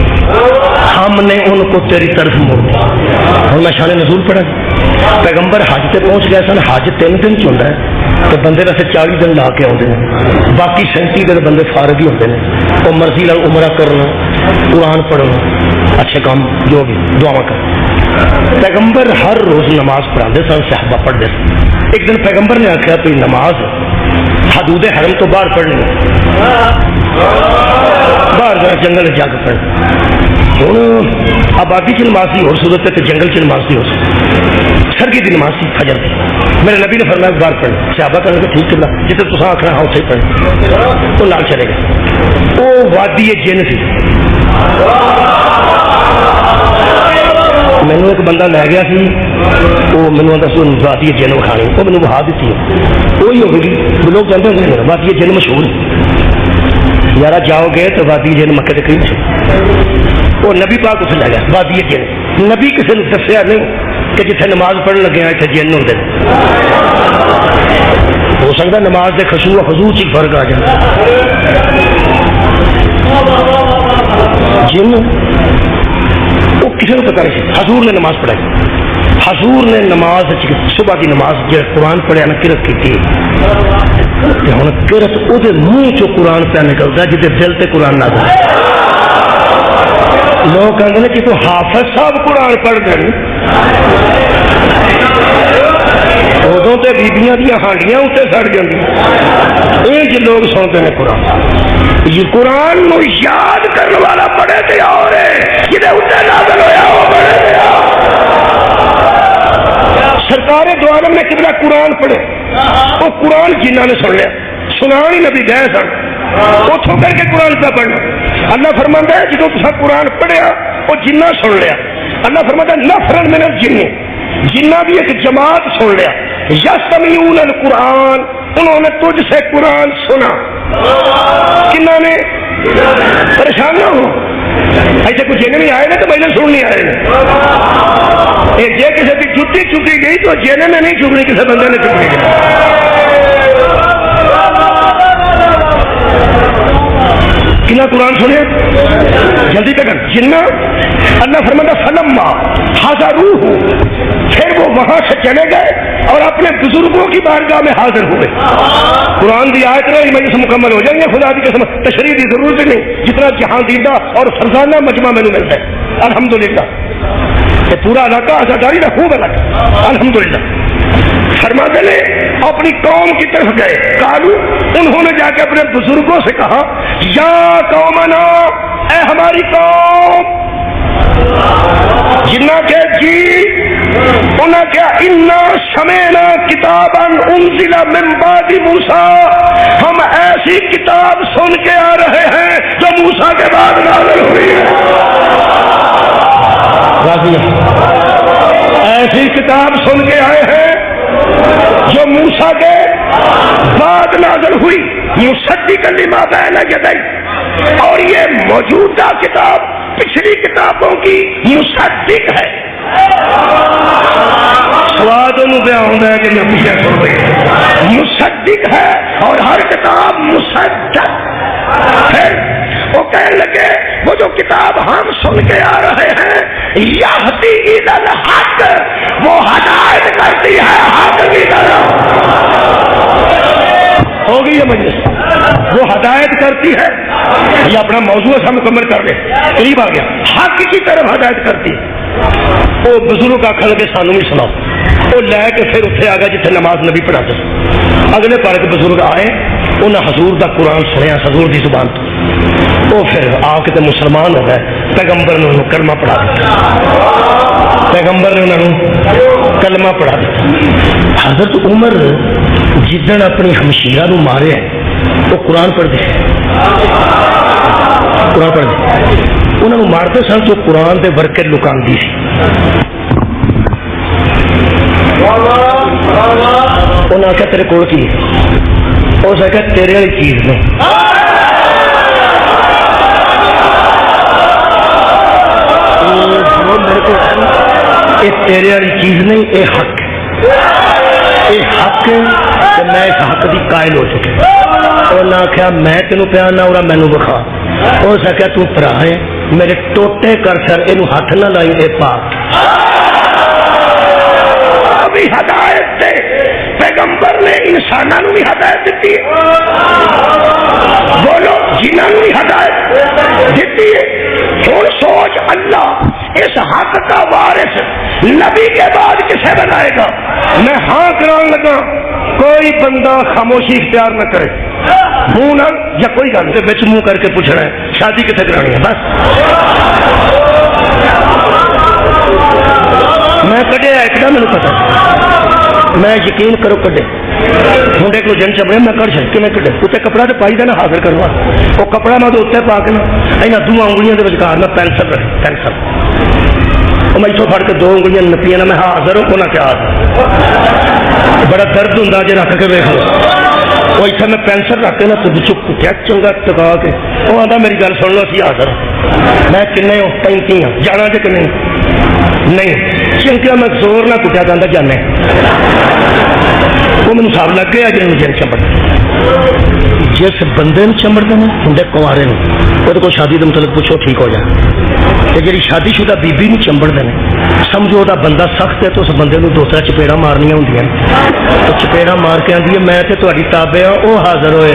S1: ہم نے ان کو تیری طرف موڑ دیا. اور میں شان نزول پڑھا، پیغمبر حج تے پہنچ گئے سن. حج 3 دن چ ہوندا ہے تو بندے ویسے 40 دن لا کے آتے ہیں، باقی 37 دن بندے فارغ ہی ہوتے ہیں. وہ مرضی لال عمرہ کرنا، قرآن پڑھنا، اچھے کام جو بھی دعا کر. پیغمبر ہر روز نماز پڑھاتے سن، صحابہ پڑھتے سن. ایک دن پیغمبر نے آخیا تو نماز حدود حرم تو باہر پڑھنی، باہر ذرا جنگل جا کے پڑھنی. ہوں آبادی کی نماز کی اور صورت ہے، جنگل کی نماز کی ہو سکتی، سرگی کی نماز کی فجر کی. میرے نبی نے فرمایا باہر پڑھ. صحابہ کرنے کو ٹھیک چلا، جتنے تصا آخر ہاں اتنے پڑھ تو نال چلے گا. وہ وادی جن سی. مینو ایک بندہ لے گیا سی، وہ مینو وادی جن وکھانی، وہ مینو بہا دیتی ہے. وہی ہو گئی. لوگ کہتے ہیں وادی جن مشہور ہے، یار جاؤ گے تو وادی جن مکے کے قریب. وہ نبی پاک اسے لے گیا وادی جن. نبی کسی نے دسیا نہیں کہ جتنے نماز پڑھن لگے ہیں اتنے جن ہوتے. ہو سکتا نماز کے خشوع حضور سے فرق آ جائے. جن وہ کسی نے پتا نہیں. حضور نے نماز پڑھائی. حضور نے نماز صبح کی نماز جو قرآن پڑھیا نا کرت کی ہوں کرت وہ منہ چو قرآن پہ نکلتا ہے جیسے دل سے قرآن نہ جائے. لوگ کہتے ہیں کہ تو حافظ صاحب قرآن پڑھ دیں، ادو تو بیبیاں دیا ہانڈیاں اتنے سڑ جی لوگ سنتے ہیں قرآن. یہ قرآن نو یاد کرنے والا پڑھے تے اور جہاں اتنے نازل ہویا وہ پڑھے. سرکار دو عالم نے کتنا قرآن پڑھے، وہ قرآن جنہوں نے سن لیا، سنان ہی نبی گئے سن، اتوں کر کے قرآن پہ پڑھنا. اللہ فرماتا ہے جدو تصا قرآن پڑھیا وہ جنہ سن لیا. اللہ فرماتا ہے نفرن من الجن، جنہ بھی ایک جماعت سن لیا. یستمعون القرآن، انہوں نے تجھ سے قرآن سنا. کنہ نے پریشان نہ ہو، ایسے کچھ جن بھی آئے نا تو پہلے سن نہیں آئے. جی کسی کی جتی چکی گئی تو جن نے نہیں چکنی، کسی بندے نے چکنی گئی. کنا قرآن سنے جلدی تک جنہ. اللہ فرماتا فلما حضروہ، پھر وہ وہاں سے چلے گئے اور اپنے بزرگوں کی بارگاہ میں حاضر ہوئے. قرآن دی آیت رہی مجلس مکمل ہو جائیں گے، خدا کی قسم تشریح کی ضرورت نہیں، جتنا جہاں دیدہ اور فرزانہ مجمع میں ملتا ہے. الحمدللہ یہ پورا علاقہ آزاداری کا خوب علاقہ الحمدللہ. فرماتے نے اپنی قوم کی طرف گئے. کالو، انہوں نے جا کے اپنے بزرگوں سے کہا یا قومنا، اے ہماری قوم. جنہ کے جی انہوں نے کیا انا سمینا کتابا انزل من بعد موسیٰ، ہم ایسی کتاب سن کے آ رہے ہیں جو موسیٰ کے بعد نازل ہوئی ہے. ایسی کتاب سن کے آئے ہیں جو موسیٰ کے بعد نازل ہوئی. مصدقا لما بین یدیہ، اور یہ موجودہ کتاب پچھلی کتابوں کی مصدق ہے. سواد انہوں پہ آتا ہے کہ میں پیچھے سن رہی مصدق ہے اور ہر کتاب مصدق. پھر وہ کہنے لگے وہ جو کتاب ہم سن کے آ رہے ہیں یہدی الی الحق، وہ ہدایت کرتی ہے حق کی طرف. ہو گئی ہے مجلس، وہ ہدایت کرتی ہے. یہ اپنا موضوع سا مکمل کر لے، قریب آ گیا. حق کی طرف ہدایت کرتی ہے. وہ بزرگ کا کھل کے سانوں بھی سناؤ. وہ لے کے پھر اتنے آ گیا جتنے نماز نبی پڑھاتے. اگلے پارے کے بزرگ آئے، انہیں حضور دا قرآن سنیا حضور دی زبان تو. وہ پھر آ کے تو مسلمان ہو گئے. پیغمبر نے انہوں کلمہ پڑھا دیا. پیغمبر نے انہوں کلمہ پڑھا دیا. حضرت عمر جدن اپنی ہمشیرہ نو مارے وہ قرآن پڑھ دے، قرآن پڑھ دے. انہوں نے مارتے سن تو قرآن دے ورکے لکان دی سی. انہوں نے آخیا تیرے کول کی؟ ہو سکے تیرے والی چیز نہیں، میرے کو یہ تیرے والی چیز نہیں، یہ حق ہے، یہ حق ہے کہ میں اس حق کی قائل ہو چکا۔ اور نہ آخیا میں تینوں پیا نہ اور مینو بخا، ہو سکیا تو پرا ہے میرے ٹوٹے کر سر یہ ہاتھ نہ لائی اے پاک بھی ہدایت دے، پیغمبر نے انسانوں بھی ہدایت دیتی ہے، بولو جنہوں بھی ہدایت دیتی ہے۔ ہوں سوچ اللہ اس حق کا وارث نبی کے بعد کسے بنائے گا؟ میں ہاں کران لگا کوئی بندہ خاموشی اختیار نہ کرے، منہ نہ یا کوئی گل کے بچ منہ کر کے پوچھنا ہے شادی کتنے کرانی ہے، بس میں کڈیا ایک دم میرے پتا، میں یقین کرو کڈے منڈے کو جن چبڑے میں کر چک میں کڈے اتنے کپڑا تو پائی دینا حاضر کروا، وہ کپڑا میں تو اتنے پا کے نا یہاں دو انگلیاں کے وچکار نہ پینسل رہے پینسل، میں اتوں پھڑ کے دو انگلیاں نپیاں میں حاضر ہوں انہیں کیا بڑا درد ہوں جی رکھ کے ویک لو، وہ اتنے میں پینسل رکھ کے نا تو بچوں کٹیا چنگا ٹکا کے وہ آتا میری گل سن لو اسی حاضر میں کنے ہو 35 ہوں جانا جی کہ نہیں چنکیا میں زور نہ کٹیا جانا جانے وہ مجھے سب لگ گیا جی جن چمڑ جس بندے چمڑتے ہیں ہوں کنوارے وہ تو کوئی شادی کا مطلب پوچھو ٹھیک ہو جائے، جی شادی شدہ بیبی نو چمڑتے ہیں سمجھو وہ بندہ سخت ہے تو اس بندے کو دوسرا چپیڑا مارنیا ہوں تو چپیڑا مار کے آدھی ہے میں تو تاری تابے ہوں وہ حاضر ہوئے۔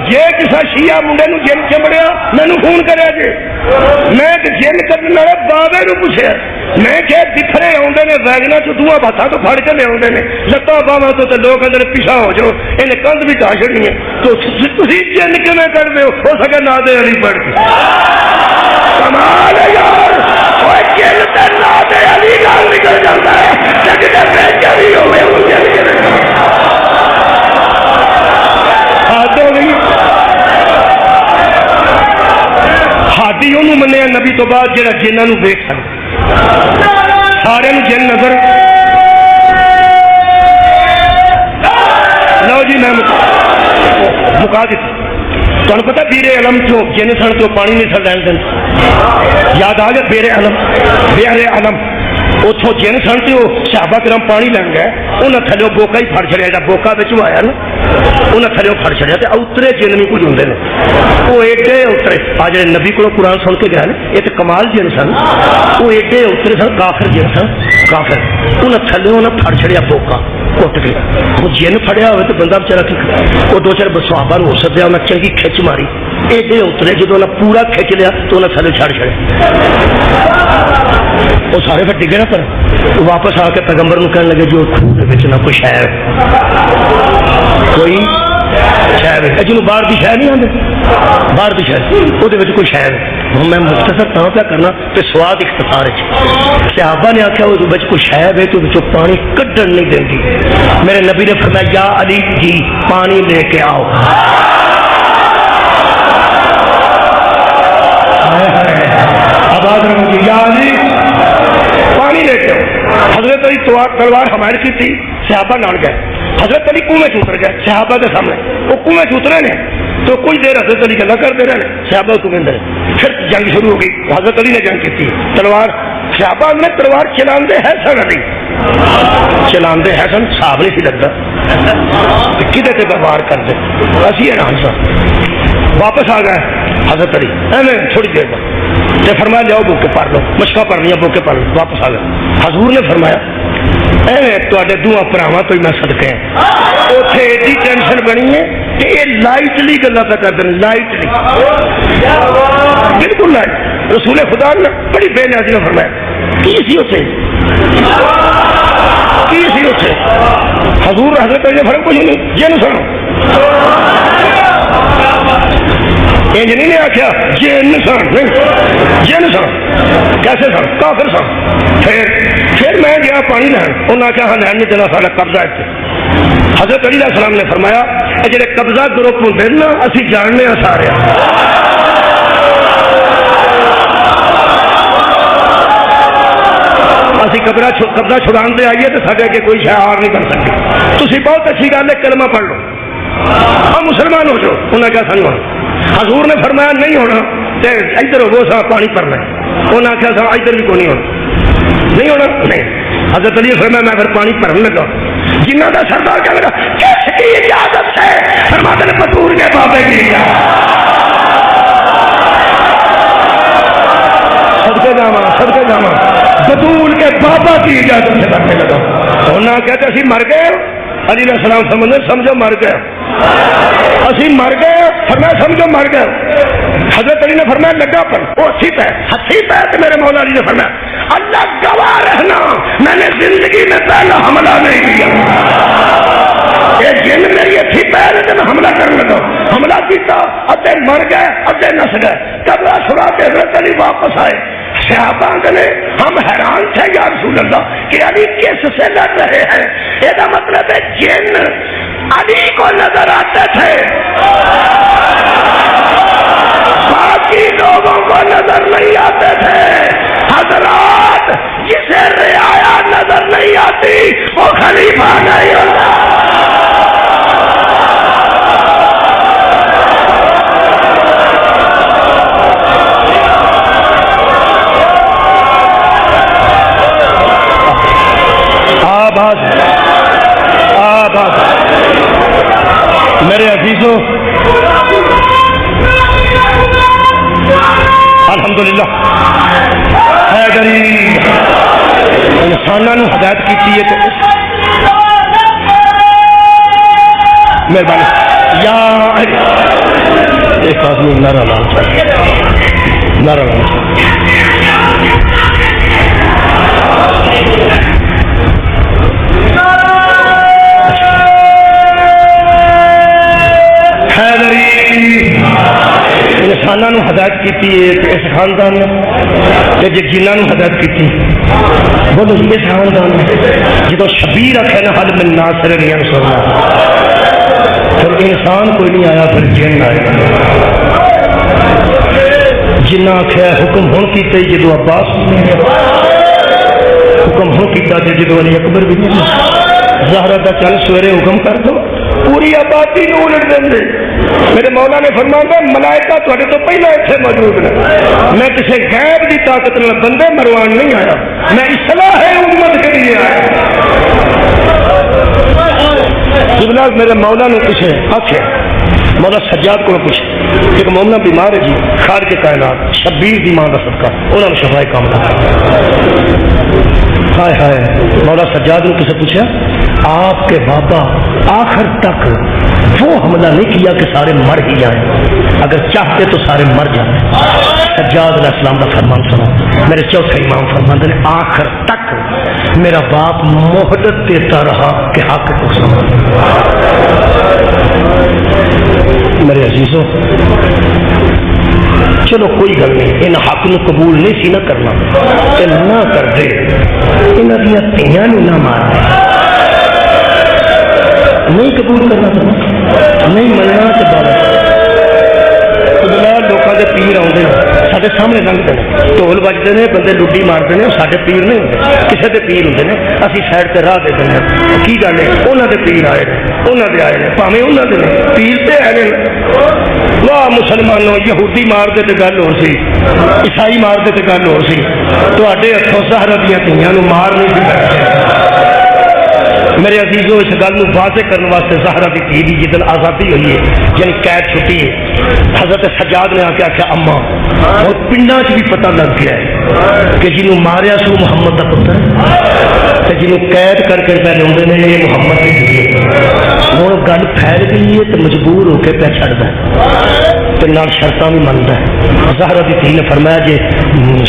S1: جی کسی شیعہ منڈے نو جن چمڑیا مینو فون کریا جی میں جن کرنے والے بابے نو پوچھا میں کہ بکھرے آدھے نے ویگنا چ دواں باتوں تو فڑ کے لے آتے ہیں لتاں باواں تو لوگ آدھے پیچھا ہو جاؤ انہیں کندھ بھی ٹا چڑنی ہے تو تھی جن کیون کرتے ہو سکے نادے علی پڑھ کے کمال ہے یار جن تے نادے علی نال نکل جاتا ہے جگہ بیچا بھی ہوئے ہادی انہوں منیا نبی تو بعد جہاں جنہوں نے ویک سکتے سارے جن نظر لو جی میں مکا دیتا تمہیں پتا بیر علم چو جن سن تو پانی نہیں سن لین دین یاد آ گیا بیر علم بیر علم اتوں جن سن تو صحابہ کرام پانی لین گئے انہیں تھلو بوکا ہی پھڑ چڑیا جا بوکا بچوں آیا نا انہیں تھلو پھڑ چڑیا تو اترے جن بھی کچھ ہوں وہ ایڈے اترے آ جائے نبی کو قرآن سن کے گیا نا یہ تو کمال جن سن وہ ایڈے اترے سن کافر جن سن کافر انہیں تھلو انہیں پھڑ چڑیا بوکا کٹ کے وہ جن فڑیا ہوئے تو بندہ بچارا کی وہ دو چار صحابہ ہو سکتا انہیں چنگی کھچ ماری ایڈے اترے جب انہیں پورا کھچ لیا تو انہیں تھلے چھڑ چڑے وہ سارے پھر ڈگے نا پر واپس آ کے پیغمبر کو کہنے لگے جو نہ کوئی شہر کوئی شہر جنوب باہر کی شہر نہیں آتے باہر کی شہر وہ کوئی شہر میں مختصر طور پہ کرنا تو سواد اختصار صحابہ نے آخیا وہ کوئی شہر ہے تو پانی کڈن نہیں دیں میرے نبی نے فرمایا یا علی جی پانی لے کے آؤ آباد رہو جی یا علی پانی لے کے آؤ حضرت علی تلوار ہمارے کی تھی صحابہ نال گئے حضرت علی کنویں سے اتر گئے صحابہ کے سامنے وہ کنویں سے اترے نے تو کچھ دیر حضرت علی گلا کرتے رہے صحابہ کنویں اندر پھر جنگ شروع ہو گئی حضرت علی نے جنگ کی تھی تلوار صحابہ نے تلوار چلاندے ہے سن علی چلاندے ہے سن صاحب نہیں سی لگتا کدے تے وار کرتے اسی حیران سا واپس آ گئے حضرت علی ایویں تھوڑی دیر بعد فرمایا جاؤ بوکے پڑھ لو مشقہ پڑھ لیا بوکے پڑھ لو واپس آ گئے حضور نے فرمایا تے دونوں پراواں تو ہی میں صدقے ہیں اتنے ایڈی ٹینشن بنی ہے کہ یہ لائٹلی گلا پہ کرتے ہیں لائٹلی بالکل لائٹ رسول خدا نے بڑی بے نیازی نے فرمایا کی سی اتنے کی سی اتنے حضور حضرت نے فرق کچھ نہیں جن سنو نہیں نے آخیا جن سن نہیں جن سن کیسے سن کافر سن پھر میں گیا پانی لین انہیں آخیا ہاں لین نہیں دینا سارا قبضہ ہے حضرت علی علیہ السلام نے فرمایا اے جڑے قبضہ گروپ ہوندے نا اسی جاننے ہاں سارے اسی قبضہ چھڑان دے آئیے تو سارے کے کوئی شہار نہیں کر سکتے. تسی بہت اچھی گل ہے کلمہ پڑھ لو ہم مسلمان ہو جاؤ. انہیں کیا سنو حضور نے فرمایا نہیں ہونا ادھر ہو سا پانی پڑنا ہے. انہیں آخیا سا ادھر بھی کوئی نہیں ہونا نہیں. حضرت علی فرمایا میں پھر پانی بھرنے لگا. جنہ کا سردار کہنے لگا کس کی اجازت ہے؟ فرماتے ہیں بطور کے بابے کی صدقے جاواں بطول کے بابا کی اجازت سے کرنے لگا. انہیں کہتے اسی مر گئے. علی علیہ السلام سمجھو مر گئے اسی مر گئے. فرمایا سمجھو مر گئے. حضرت علی نے فرمایا لگا پر وہ ہنسی پہ کہ میرے مولا علی نے فرمایا اللہ گواہ رہنا میں نے زندگی میں پہلا حملہ نہیں کیا. یہ جن میری اچھی پہلے سے میں حملہ کرنے لگا. حملہ کیا ادھے مر گئے ادھے نس گئے. قبلہ چھڑا کے حضرت علی واپس آئے. صحابہ نے ہم حیران تھے یا رسول اللہ کہ علی کس سے لڑ رہے ہیں. یہ مطلب ہے جن علی کو نظر آتے تھے باقی لوگوں کو نظر نہیں آتے تھے. حضرات جسے رعایا نظر نہیں آتی وہ خلیفہ نہیں ہوتا. آباد میرے عزیزوں الحمدللہ حیدری انسانوں نے ہدایت کی ہے مہربانی یا ایک آدمی نعرہ انسانوں نے ہدایت کی اس خاندان نے جنہوں نے ہدایت کی بولو اس خاندان نے جدو شبیر رکھے نا حل من ناصر پھر انسان کوئی نہیں آیا پھر جن آیا. جنہ آخیا حکم ہوں کیتے جدو عباس حکم ہوں کیتا جدو علی اکبر بھی نہیں. زہرا کا چل سویرے حکم کر دو پوری آبادی نو الٹ دیں. میرے مولا نے فرمایا ملائکہ تھوڑے تو پہلے اتنے موجود نے. میں کسی غیب کی طاقت نال بندے مروان نہیں آیا. میں اصلاح امت کے لیے آیا. میرے مولا نے پوچھے آخیا مولا سجاد کو پوچھے ایک مومنا بیمار ہے جی خارج کے کائنات شبیر دی ماں کا صدقہ انہوں نے شفائی کام کرا. ہائے ہائے مولا سجاد نے کسے پوچھا آپ کے بابا آخر تک وہ حملہ نہیں کیا کہ سارے مر ہی جائیں. اگر چاہتے تو سارے مر جاتے. سجاد علیہ السلام کا فرمان سنو. میرے چوتھے امام فرماتے ہیں آخر تک میرا باپ مہلت دیتا رہا کہ حق کو سمجھ. میرے عزیزوں چلو کوئی گل نہیں ان حق نو قبول نہیں سی نہ کرنا کہ نہ کر دے انہاں دیا تیاں نہ مار نہیں قبول کرنا نہیں مننا تو بات لوگوں کے پیر آتے ہیں سارے سامنے لنگتے ہیں ڈھول بجتے ہیں بندے لڈی مارتے ہیں سارے پیر نہیں ہوتے کسی کے پیر ہوتے ہیں اسی سائڈ سے راہ دیتے ہیں کی گل ہے انہوں کے پیر آئے انہوں کے آئے پاویں انہوں کے پیر سے آئے واہ مسلمانوں یہودی مارتے تو گل ہو سی عیسائی مارتے تو گل ہو سی تے ہاتھوں سہرا دیا تیاں مار نہیں سی. میرے عزیزوں اس گل کو واضح کرنے واسطے زہرا کی تھی بھی جدن آزادی ہوئی ہے یعنی قید چھٹی ہے حضرت سجاد نے آ کے آخیا اما اور پنڈا چ بھی پتہ لگ گیا ہے کہ جنہوں ماریا سو محمد کا پتر ہے جنہوں قید کر کے پہ لوگ نے یہ محمد کی دھی ہوں گل پھیل گئی ہے تو مجبور ہو کے پہ چڑھتا ہے تو نال شرطاں بھی منتا ہے. زہرا کی تھی نے فرمایا جی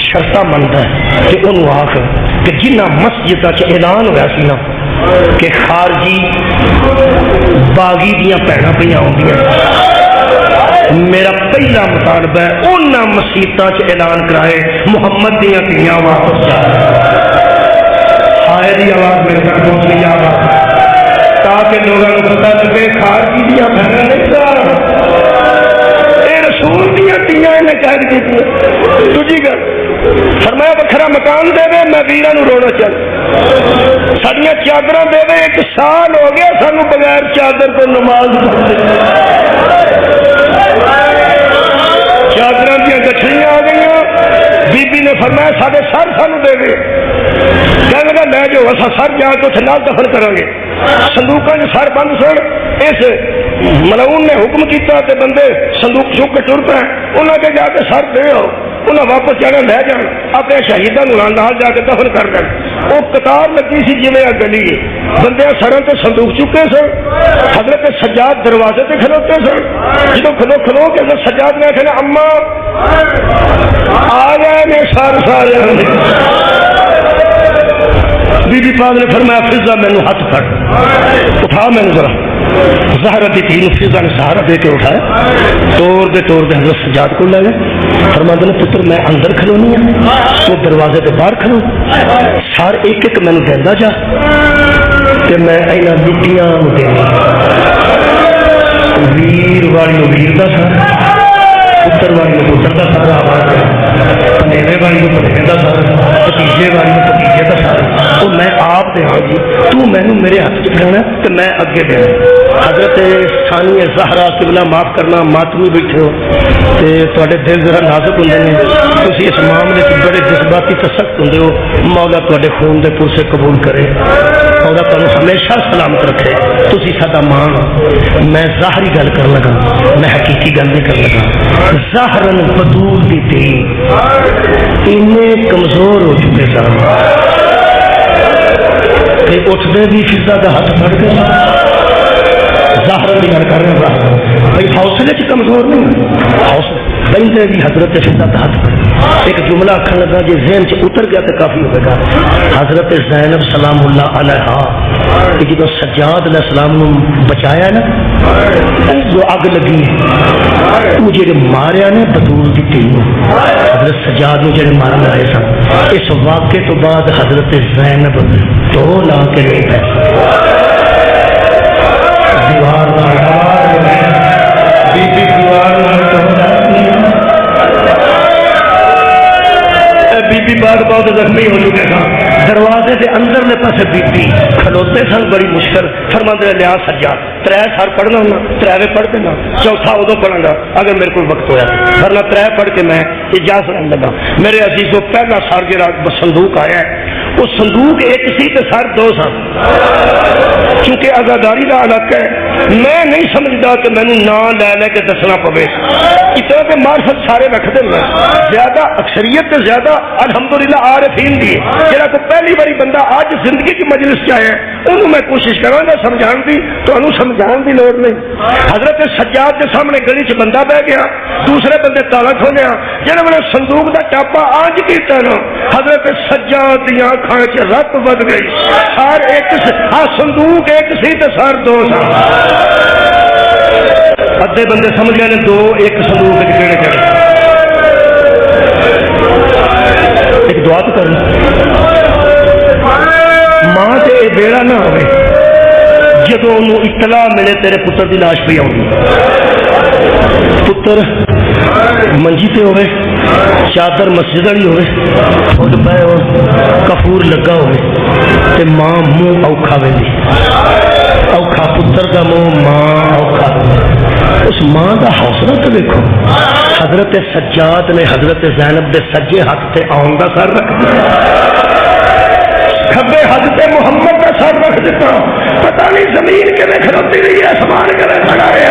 S1: شرطاں منتا ہے کہ انہوں آخ کہ جنہ مسجد اعلان ہوا سی نا کہ خارجی باغی دیا بھڑا پہ آدیاں میرا پہلا مطالبہ ہے انہاں مسیتاں چ اعلان کرائے محمد دیا دھیاں واپس جا. ہائے دی آواز میرے تک پہنچ گئی. تاکہ لوگوں کو پتا لگے خارجی دیا بہن نہیں تھا یہ رسول دیا تیاں نے قید کی دوجی گل فرمایا وکھرا مکان دے دے میں ویراں نوں رونا چاہتا ساڈیاں چادراں دے دے 1 سال ہو گیا سانو بغیر چادر تو نماز چادراں دیا گٹھڑیاں آ گئی بی بی نے فرمایا سارے سر سانو دے دے کہنے لگا لے جو اصا سر جا کے اتنے نال دفن کریں گے صندوقاں چ سر بند سن اس ملعون نے حکم کیتا تے بندے صندوق چک کے ٹر پے انہاں کے جا کے سر دے آؤ انہیں واپس جانا لے جان اپنے شہیدوں نال جا کے دفن کر دیں وہ قطار لگی سی جی گلی بندے سروں سے صندوق چکے سن حضرت سجاد دروازے سے کھلوتے سن جدو کھلو کے سجاد نے کہنا اما آ گئے نے سارے بی بی پاک نے فرمایا فضا مینو ہاتھ پھڑ اٹھا مینو ذرا زہرا دی تین فضا نے سہارا دے کے اٹھایا توڑ دے حضرت سجاد کو لے گئے فرماتے نے پتر میں اندر کھلونی ہوں تو دروازے کے باہر کھلو سار ایک مینو دینا جا کہ میں اینا لٹیاں دینا ویر والی ویر دا سارا پتر والی پتر کا سارا آواز پنیوے والی پنیوے کا سارا بھتیجے والی بھتیجے کا سارا تو میں آپ دیا جی تو مینو میرے ہاتھ چ پھڑنا تو میں اگے دینا حضرت ثانی زہرا قبلہ معاف کرنا ماتمی بیٹھے ہو تے دل ذرا نازک ہوں نے تھی اس معاملے سے بڑے جذباتی تو سخت ہوں ہو مولا تے خون دے پور سے قبول کرے مولا تمہیں ہمیشہ سلامت رکھے تھی ساڈا مان میں ظاہری گل کر لگا میں حقیقی گل نہیں کر لگا ظاہرن بدول دی تھی اینے کمزور ہو چکے سن کہ اٹھتے بھی فضا کا ہاتھ پھڑ کے ظاہر کی گل کر رہے ہیں بھائی حوصلے چ کمزور نہیں حوصلے بندے بھی حضرت فضا کا ہاتھ پھڑ ایک جملہ آخر لگا جی ذہن چ اتر گیا تو کافی ہو گا حضرت زینب سلام اللہ علیہ کہ جب سجاد علیہ السلام نے بچایا نا جو اگ لگی وہ جڑے ماریا نے بطول دی تین حضرت سجاد نے جڑے مارن آئے سن اس واقعے تو بعد حضرت زینب تو لا کے نہیں پہ دیوار بی بی دیوار بی بی بار بہت زخمی ہو چکے تھا دروازے کے اندر نے پاس بی بی کھلوتے سن بڑی مشکل فرماندے لیا سجاد 3 سال پڑھنا ہونا 3 پڑھ دینا چوتھا ادو پڑھا گا اگر میرے کو وقت ہوا ورنہ 3 پڑھ کے میں اجازت رہنے لگا میرے عزیزوں پہلا سال جا صندوق آیا ہے وہ صندوق ایک سی تو سر 2 سن چونکہ آزاداری کا علاقہ ہے میں نہیں سمجھتا کہ مینو نام لے کے دسنا پوے اتنا کہ معرفت سارے رکھتے ہیں زیادہ اکثریت سے زیادہ الحمدللہ عارفین دی جہاں کو پہلی باری بندہ آج زندگی کی مجلس چ آیا انہوں میں کوشش کروں گا سمجھان دی تو سمجھان دی لوڑ نہیں حضرت سجاد کے سامنے گلی چ بندہ بہ گیا دوسرے بندے تالا کھولیا جہاں میرے صندوق کا چاپا آج کیتا نا حضرت سجاد دی آنکھاں چ رت بد گئی سار ایک صندوق ایک سی تو سار 2 سن ادھے بندے سمجھ گئے 2 ایک صندوق کہڑے کہڑے ایک دعا تو کرنا ماں سے یہ بیڑا نہ ہوئے جدو انہوں اطلاع ملے تیرے پتر دی لاش پہ آؤں پتر منجی تے ہوئے چادر مسجد والی ہوئے خود پہ ہو کفور لگا ہوئے تے ماں منہ اوکھا ویندی اوکھا پتر کا منہ ماں اوکھا اس ماں کا حوصلہ تو دیکھو حضرت سجاد نے حضرت زینب دے سجے ہاتھ تے آن کا سر رکھ دیا کھبے ہاتھ تے محمد کا سر رکھ دیتا پتہ نہیں زمین کے میں کھلوتی رہی ہے آسمان کے میں کھڑا ہے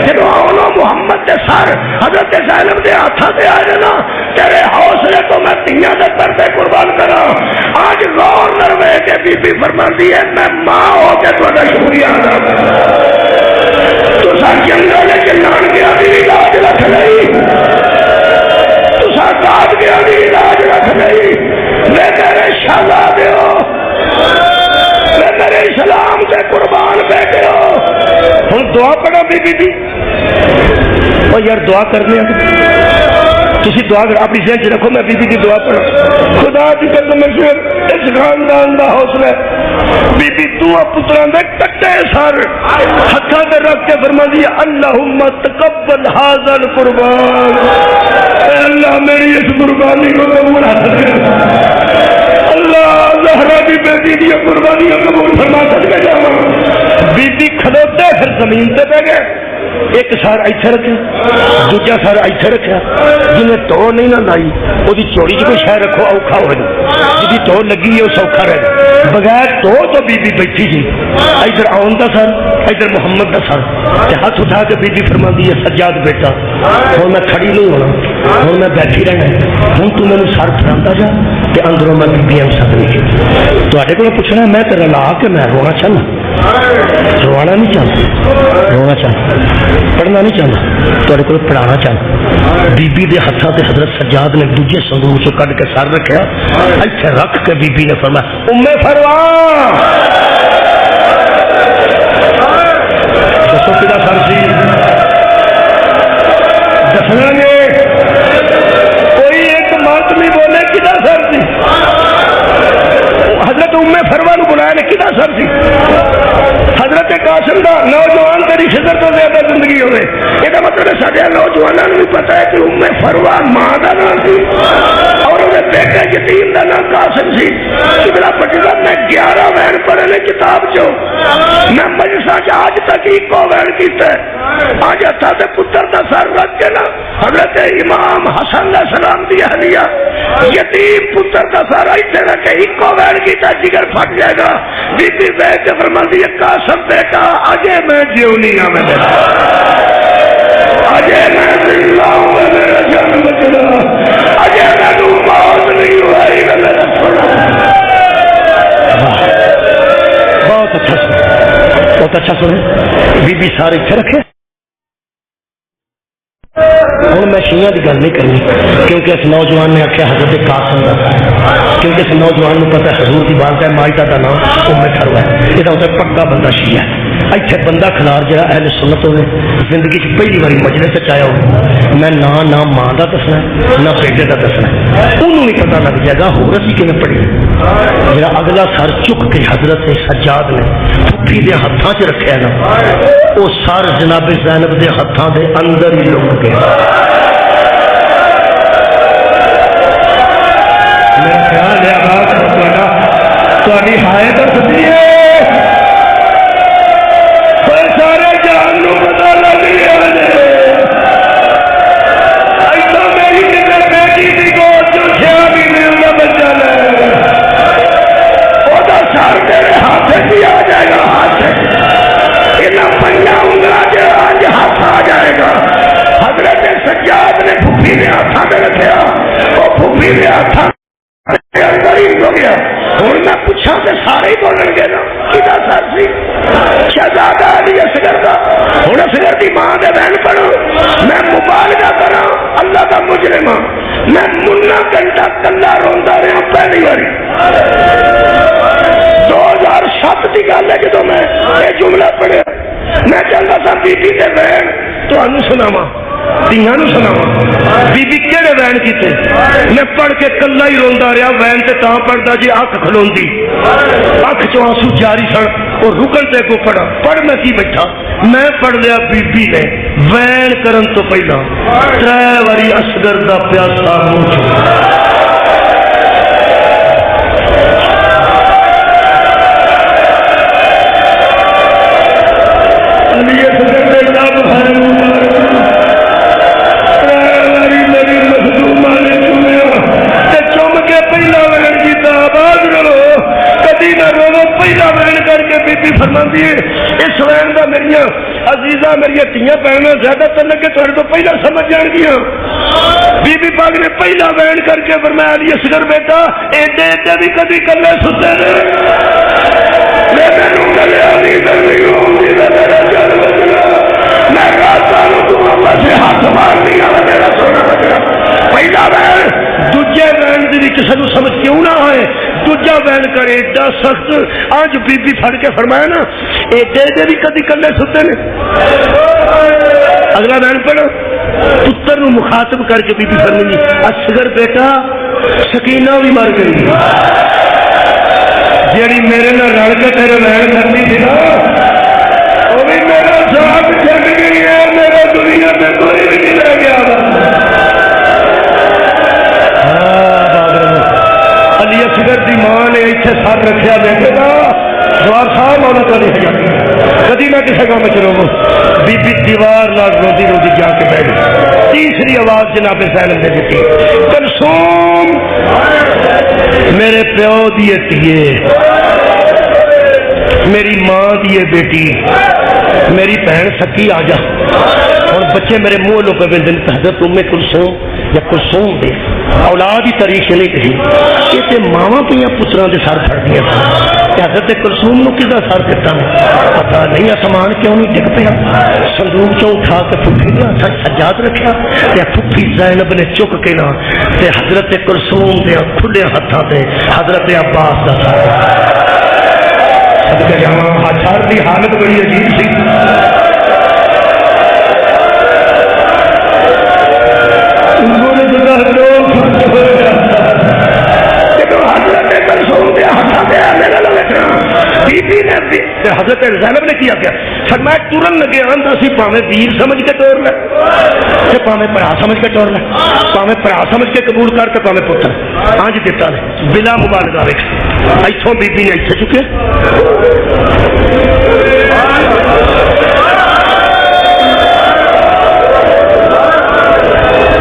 S1: جب آؤ محمد دے سر حضرت زینب دے ہاتھوں تے آ جانا تیرے حوصلے تو میں تیاں دے پر پہ قربان کرا آج غور نروے کے بی بی فرماندی ہے میں ماں ہو کے تھوڑا شکریہ ادا کرا تو سر جنگل چلان کے آدھی علاج رکھ لئی تو سر کاٹ کے آدھی علاج رکھ لئی میں تیرے شہزاد ہو میں تیرے اسلام سے قربان بیٹھے ہو ہوں دعا پڑھو بی بی اور یار دعا کرنے تسی دعا کر اپنی ذہن چ رکھو، میں بی بی کی دعا پڑھا. خدا دی قسم ہے اس خاندان دا حوصلہ بی بی دو پتراں دے کٹے سر ہتھاں تے رکھ کے فرماندی ہے اللہم تقبل ھذا القربان. اے اللہ میری اس قربانی کو قبول کر. اللہ زہرا کی بیٹی دی قربانیاں قبول فرما. صدقے جاواں. بی بی کھلوتے پھر زمین تے پہ گئے. ایک سار ایتھے رکھا، دوجا سار ایتھے رکھا. جنہیں توڑ نہیں نہ لائی وہ چوڑی چ کوئی شہ رکھو اوکھا ہوئے گا، جی توڑ لگی ہے وہ سوکھا رہے گا. بغیر تو بی بی بیٹھی جی ادھر آن کا سر ادھر محمد کا سر ہاتھ اٹھا کے بی بی فرماندی ہے سجاد بیٹا ہوں میں کھڑی نہیں ہونا، ہوں میں بیٹھی رہنا، ہوں تو میرے سر پھراتا جا کہ اندروں میں بیبیاں سد نہیں کی. تے کو پوچھنا میں تیرا لا کے میں رونا چاہنا، روانا نہیں چاہتا، رونا چاہتا، پڑھنا نہیں چاہتا، تے کو پڑھانا چاہتا. بی بی دے ہاتھوں تے حضرت سجاد نے دوجے سنگور چ کڈ کے سر رکھا، ایتھے رکھ کے بی بی نے فرمایا ام فروا دسو کہڑا سر سی دسنا گے. کوئی ایک مرد نہیں بولے کہڑا سر سی. حضرت ام فروا نو بلایا نے کہڑا سر سی. حضرت قاسم دا نوجوان تیری خضر تو زیادہ زندگی ہوئے. یہ مطلب ہے سارے نوجوانوں کو پتا ہے کہ ام فروا ماں کا نام سی اور انہیں بیٹے یتیم کا نام قاسم سی. قبلہ پٹیلا میں 11 وین پڑھے نے کتاب چو میں مجلسہ آج تک ایک وین کیتا ہے. آج ہتھا تے پتر دا سر رکھ کے نا حضرت امام حسن علیہ السلام دی اہلیہ یتیم پتر دا سر ایتھے رکھ کے ایک وین کیتا جگر پھٹ جائے گا. بی بی بیٹھ کے فرماندی ہے قاسم بیٹا اجے میں جیونی ہاں میں بیٹا اجے میں زندہ ہوں میں میرا جان بچنا اجے میں تو موت نہیں ہوئی میں میرا سونا. بہت اچھا سنے، بہت اچھا سنے. بی بی سارے اتنے رکھے. ہوں میں شیعہ کی گل نہیں کرنی کیونکہ اس نوجوان نے آخیا حضرت قاسم کا تھا، کیونکہ اس نوجوان کو پتا حضور کی بات ہے ماجدہ کا نام ام فروا ہے. یہ تو پکا بندہ شیعہ ہے. اتنے بندہ کھلار جہاں اہل سنت ہوئے زندگی پہلی باری مجلس آیا ہو میں نہ ماں کا دسنا نہ بیٹے کا دسنا انہوں نہیں پتا لگ جائے گا ہو رسی کیون پڑھی. جا اگلا سر چک کے حضرت سجاد نے پھپھی دے ہاتھوں چ رکھا نا وہ سر جناب زینب دے ہاتھوں دے اندر ہی لک گیا. میرا خیال ہے تاری ہائے تو سدی ہے سارے جان نو پتا لگ گیا ایسا میری بیٹی کی گود جو 6 مہینے کا بچہ ہے وہ سر میرے ہاتھ سے آ جائے گا. ہاتھ سے یہاں 5 انگلا آج ہاتھ آ جائے گا. حضرت سجاد نے پھوپھی نے ہاتھوں میں رکھا وہ پھوپھی نے ہاتھوں ہو گیا. ہوں میں پوچھا کہ سارے ہی بولن گے نا کہڑا سر سی شہزادہ علی اصغر کا. ہوں اصغر کی ماں کے بہن پڑھو میں مبالغہ کرا اللہ کا مجرم ہوں. میں منا گھنٹہ کلا روندا رہا پہلی باری 2007 کی گل ہے جدو میں یہ جملہ پڑھیا. میں چاہتا تھا بی بی کے بہن تمہیں سناواں تیاں نو سناواں بی بی کہڑے وین کیتے. میں پڑھ کے کلا ہی روندا رہا. وین تے تاں پڑھدا جی اکھ کھلوندی اکھ چوں آنسو جاری سن اور رکن تے کو پڑھا پڑھ میں کی بیٹھا. میں پڑھ لیا بی بی نے وین کرن تو پہلا 3 واری اصغر دا پیاسا منہ چ اس وین کا میری عزیزہ میری تیاں بہن زیادہ تر لگے تھوڑے تو پہلا سمجھ جان گیا. بی بی پاک نے پہلا وین کر کے فرمایا علی اصغر بیٹا ایڈے ایڈے بھی کبھی کلے ستے نے میں ہاتھ مار لیا میرا سونا بچا. پہلا وین دوجے وین کی کسی کو سمجھ کیوں نہ ہوئے دوجا وین کر ایڈا سخت. آج بی بی پھڑ کے فرمایا نا ایڈے ایڈے بھی کدی کلے ستے نے. اگلا وین پڑھو پتر نو مخاطب کر کے بی بی فرمائی اصغر بیٹا سکینہ بھی مر گئی جیڑی میرے نال رل کے تیرے لین کرنی تھی نا وہ بھی میرا ساتھ چھڈ گئی ہے میرا دنیا میں کوئی بھی نہیں رہ گیا علی اصغر دی ماں نے اتنے سر رکھا دیکھے گا جواب صاحب مولا تعالی کدی نہ کسی کام چ رو بی بی دیوار نال روزی روزی جا کے بیٹھ گئی تیسری آواز جناب زینب نے دیتی کلثوم میرے پیو دیے تیے میری ماں دیے بیٹی میری بہن سکی آ جا اور بچے میرے منہ لو پہ دن حضرت ام کلثوم یا کلثوم دے اولاد ہی تاریخ نہیں کہی یہ تے ماواں پہ پتراں دے سر پھڑ دیا تھا حضرت کلثوم نو کدا سر دیتا پتا نہیں آسمان کیوں نہیں ڈگ پیا صندوق چوں اٹھا کے پھپھی نے ہاتھ سجاد رکھا تے پھپھی زینب نے چک کے نہ تے حضرت کلثوم دے کھلے ہاتھاں تے حضرت عباس دا سر صدقے جاواں ہاتھ دی حالت بڑی عجیب سی حضرت زینب نے کیا فرمایا ترن لگے آندا سی پاویں ویر سمجھ کے ٹور لے تے پاویں بھرا سمجھ کے ٹور لے پاویں بھرا سمجھ کے قبول کر تے پاویں پتر آج دیتا نے بلا مبالغہ ویکھ ایتھوں بی بی نے ایتھے چکے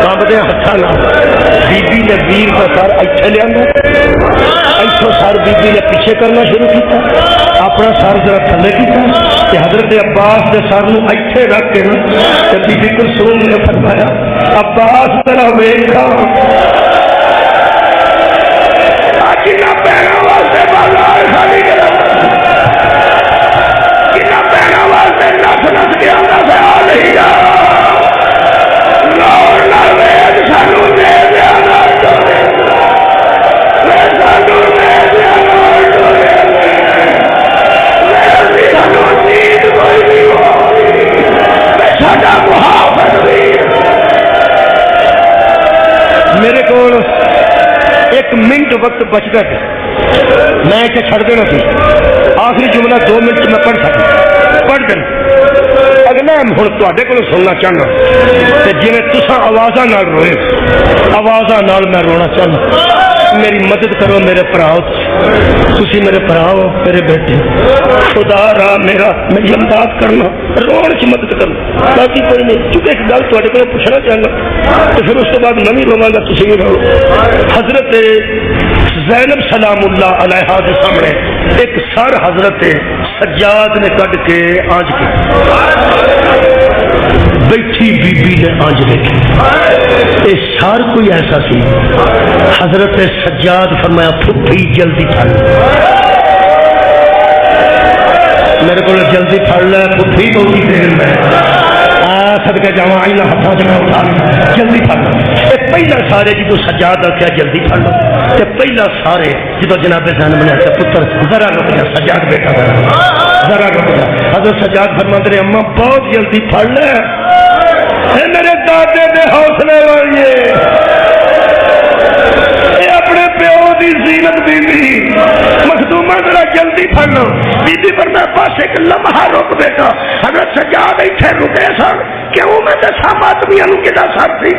S1: کامدے ہتھاں نال بی بی نے ویر کا سر ایتھے لیا ایتھوں سر بی بی نے پیچھے کرنا شروع کیتا اپنا سر ذرا تھلے کیتا کہ حضرت عباس کے سر نو ایتھے رکھ کے نا بی بی کلثوم نے فرمایا عباس ذرا ویکھا کنا پیروں واسطے بازار خالی کرا کنا پیروں واسطے نس نس کے آندا سے آ نہیں جا لاہور نہ ویج سانو دے دیا نہ ڈورے سانو دے دیا نہ ڈورے سانو نیند کوئی نہیں ہو ساڈا محافظ بھی میرے کو ایک منٹ وقت بچتا تھا میں اسے چھڑ دینا سی آخری جملہ 2 منٹ میں پڑھ سکتا پڑھ دینا اگلا ہوں تے کو سننا چاہنا جی تسا آوازاں نال روئے آوازاں نال میں رونا چاہنا میری مدد کرو میرے پراؤ تسی میرے پراؤ میرے بیٹے خدا راہ میرا میری امداد کرنا رونے کی مدد کرنا باقی کوئی نہیں چونکہ ایک گل تے کو پوچھنا چاہنا تو پھر اس کے بعد میں بھی رواں گا تسی بھی رہو حضرت زینب سلام اللہ علیہا کے سامنے ایک سر حضرت سجاد نے کٹ کے آنج کی بیٹھی بی بی نے آنج دیکھی یہ سر کوئی ایسا سی حضرت سجاد فرمایا پھپھی جلدی پھڑ میرے کو جلدی پھڑ لے پھپھی بہت دیر میں صدقے جاواں اینا ہتھاں چ میں اٹھا جلدی پھڑ لو پہلا سارے جدو سجاد رکھا جلدی پھڑ لو تے پہلا سارے جدو جناب زینب نے آخیا پتر ذرا رک جا سجاد بیٹا ذرا رک جا حضرت سجاد فرماتے نے اماں بہت جلدی پھڑ لے اے میرے دادے دے حوصلے والیے اے اپنے پیو دی زینت بی بی مخدومہ ذرا جلدی پھڑ لو بی بی پر میں پاس ایک لمحہ رک بیٹا حضرت سجاد ایتھے رکے سن کیوں میں دسا ماتمیاں نو کدا سر سی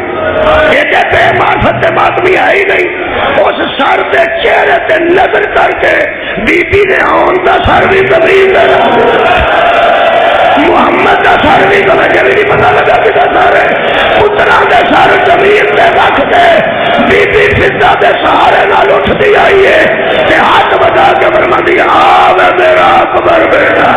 S1: یہ بے معرفت ماتمی آئی نہیں اس سر دے چہرے تے نظر کر کے بی بی نے آن دا سر بھی تبریز محمد دا سر بھی تو مجھے بھی پتا لگا کہ سر پترا دے سر زمین تے رکھ دے بی بی فضا دے سہارے نال اٹھتی آئی ہے کہ ہاتھ بتا کے فرماتی آ میرا اکبر بیٹا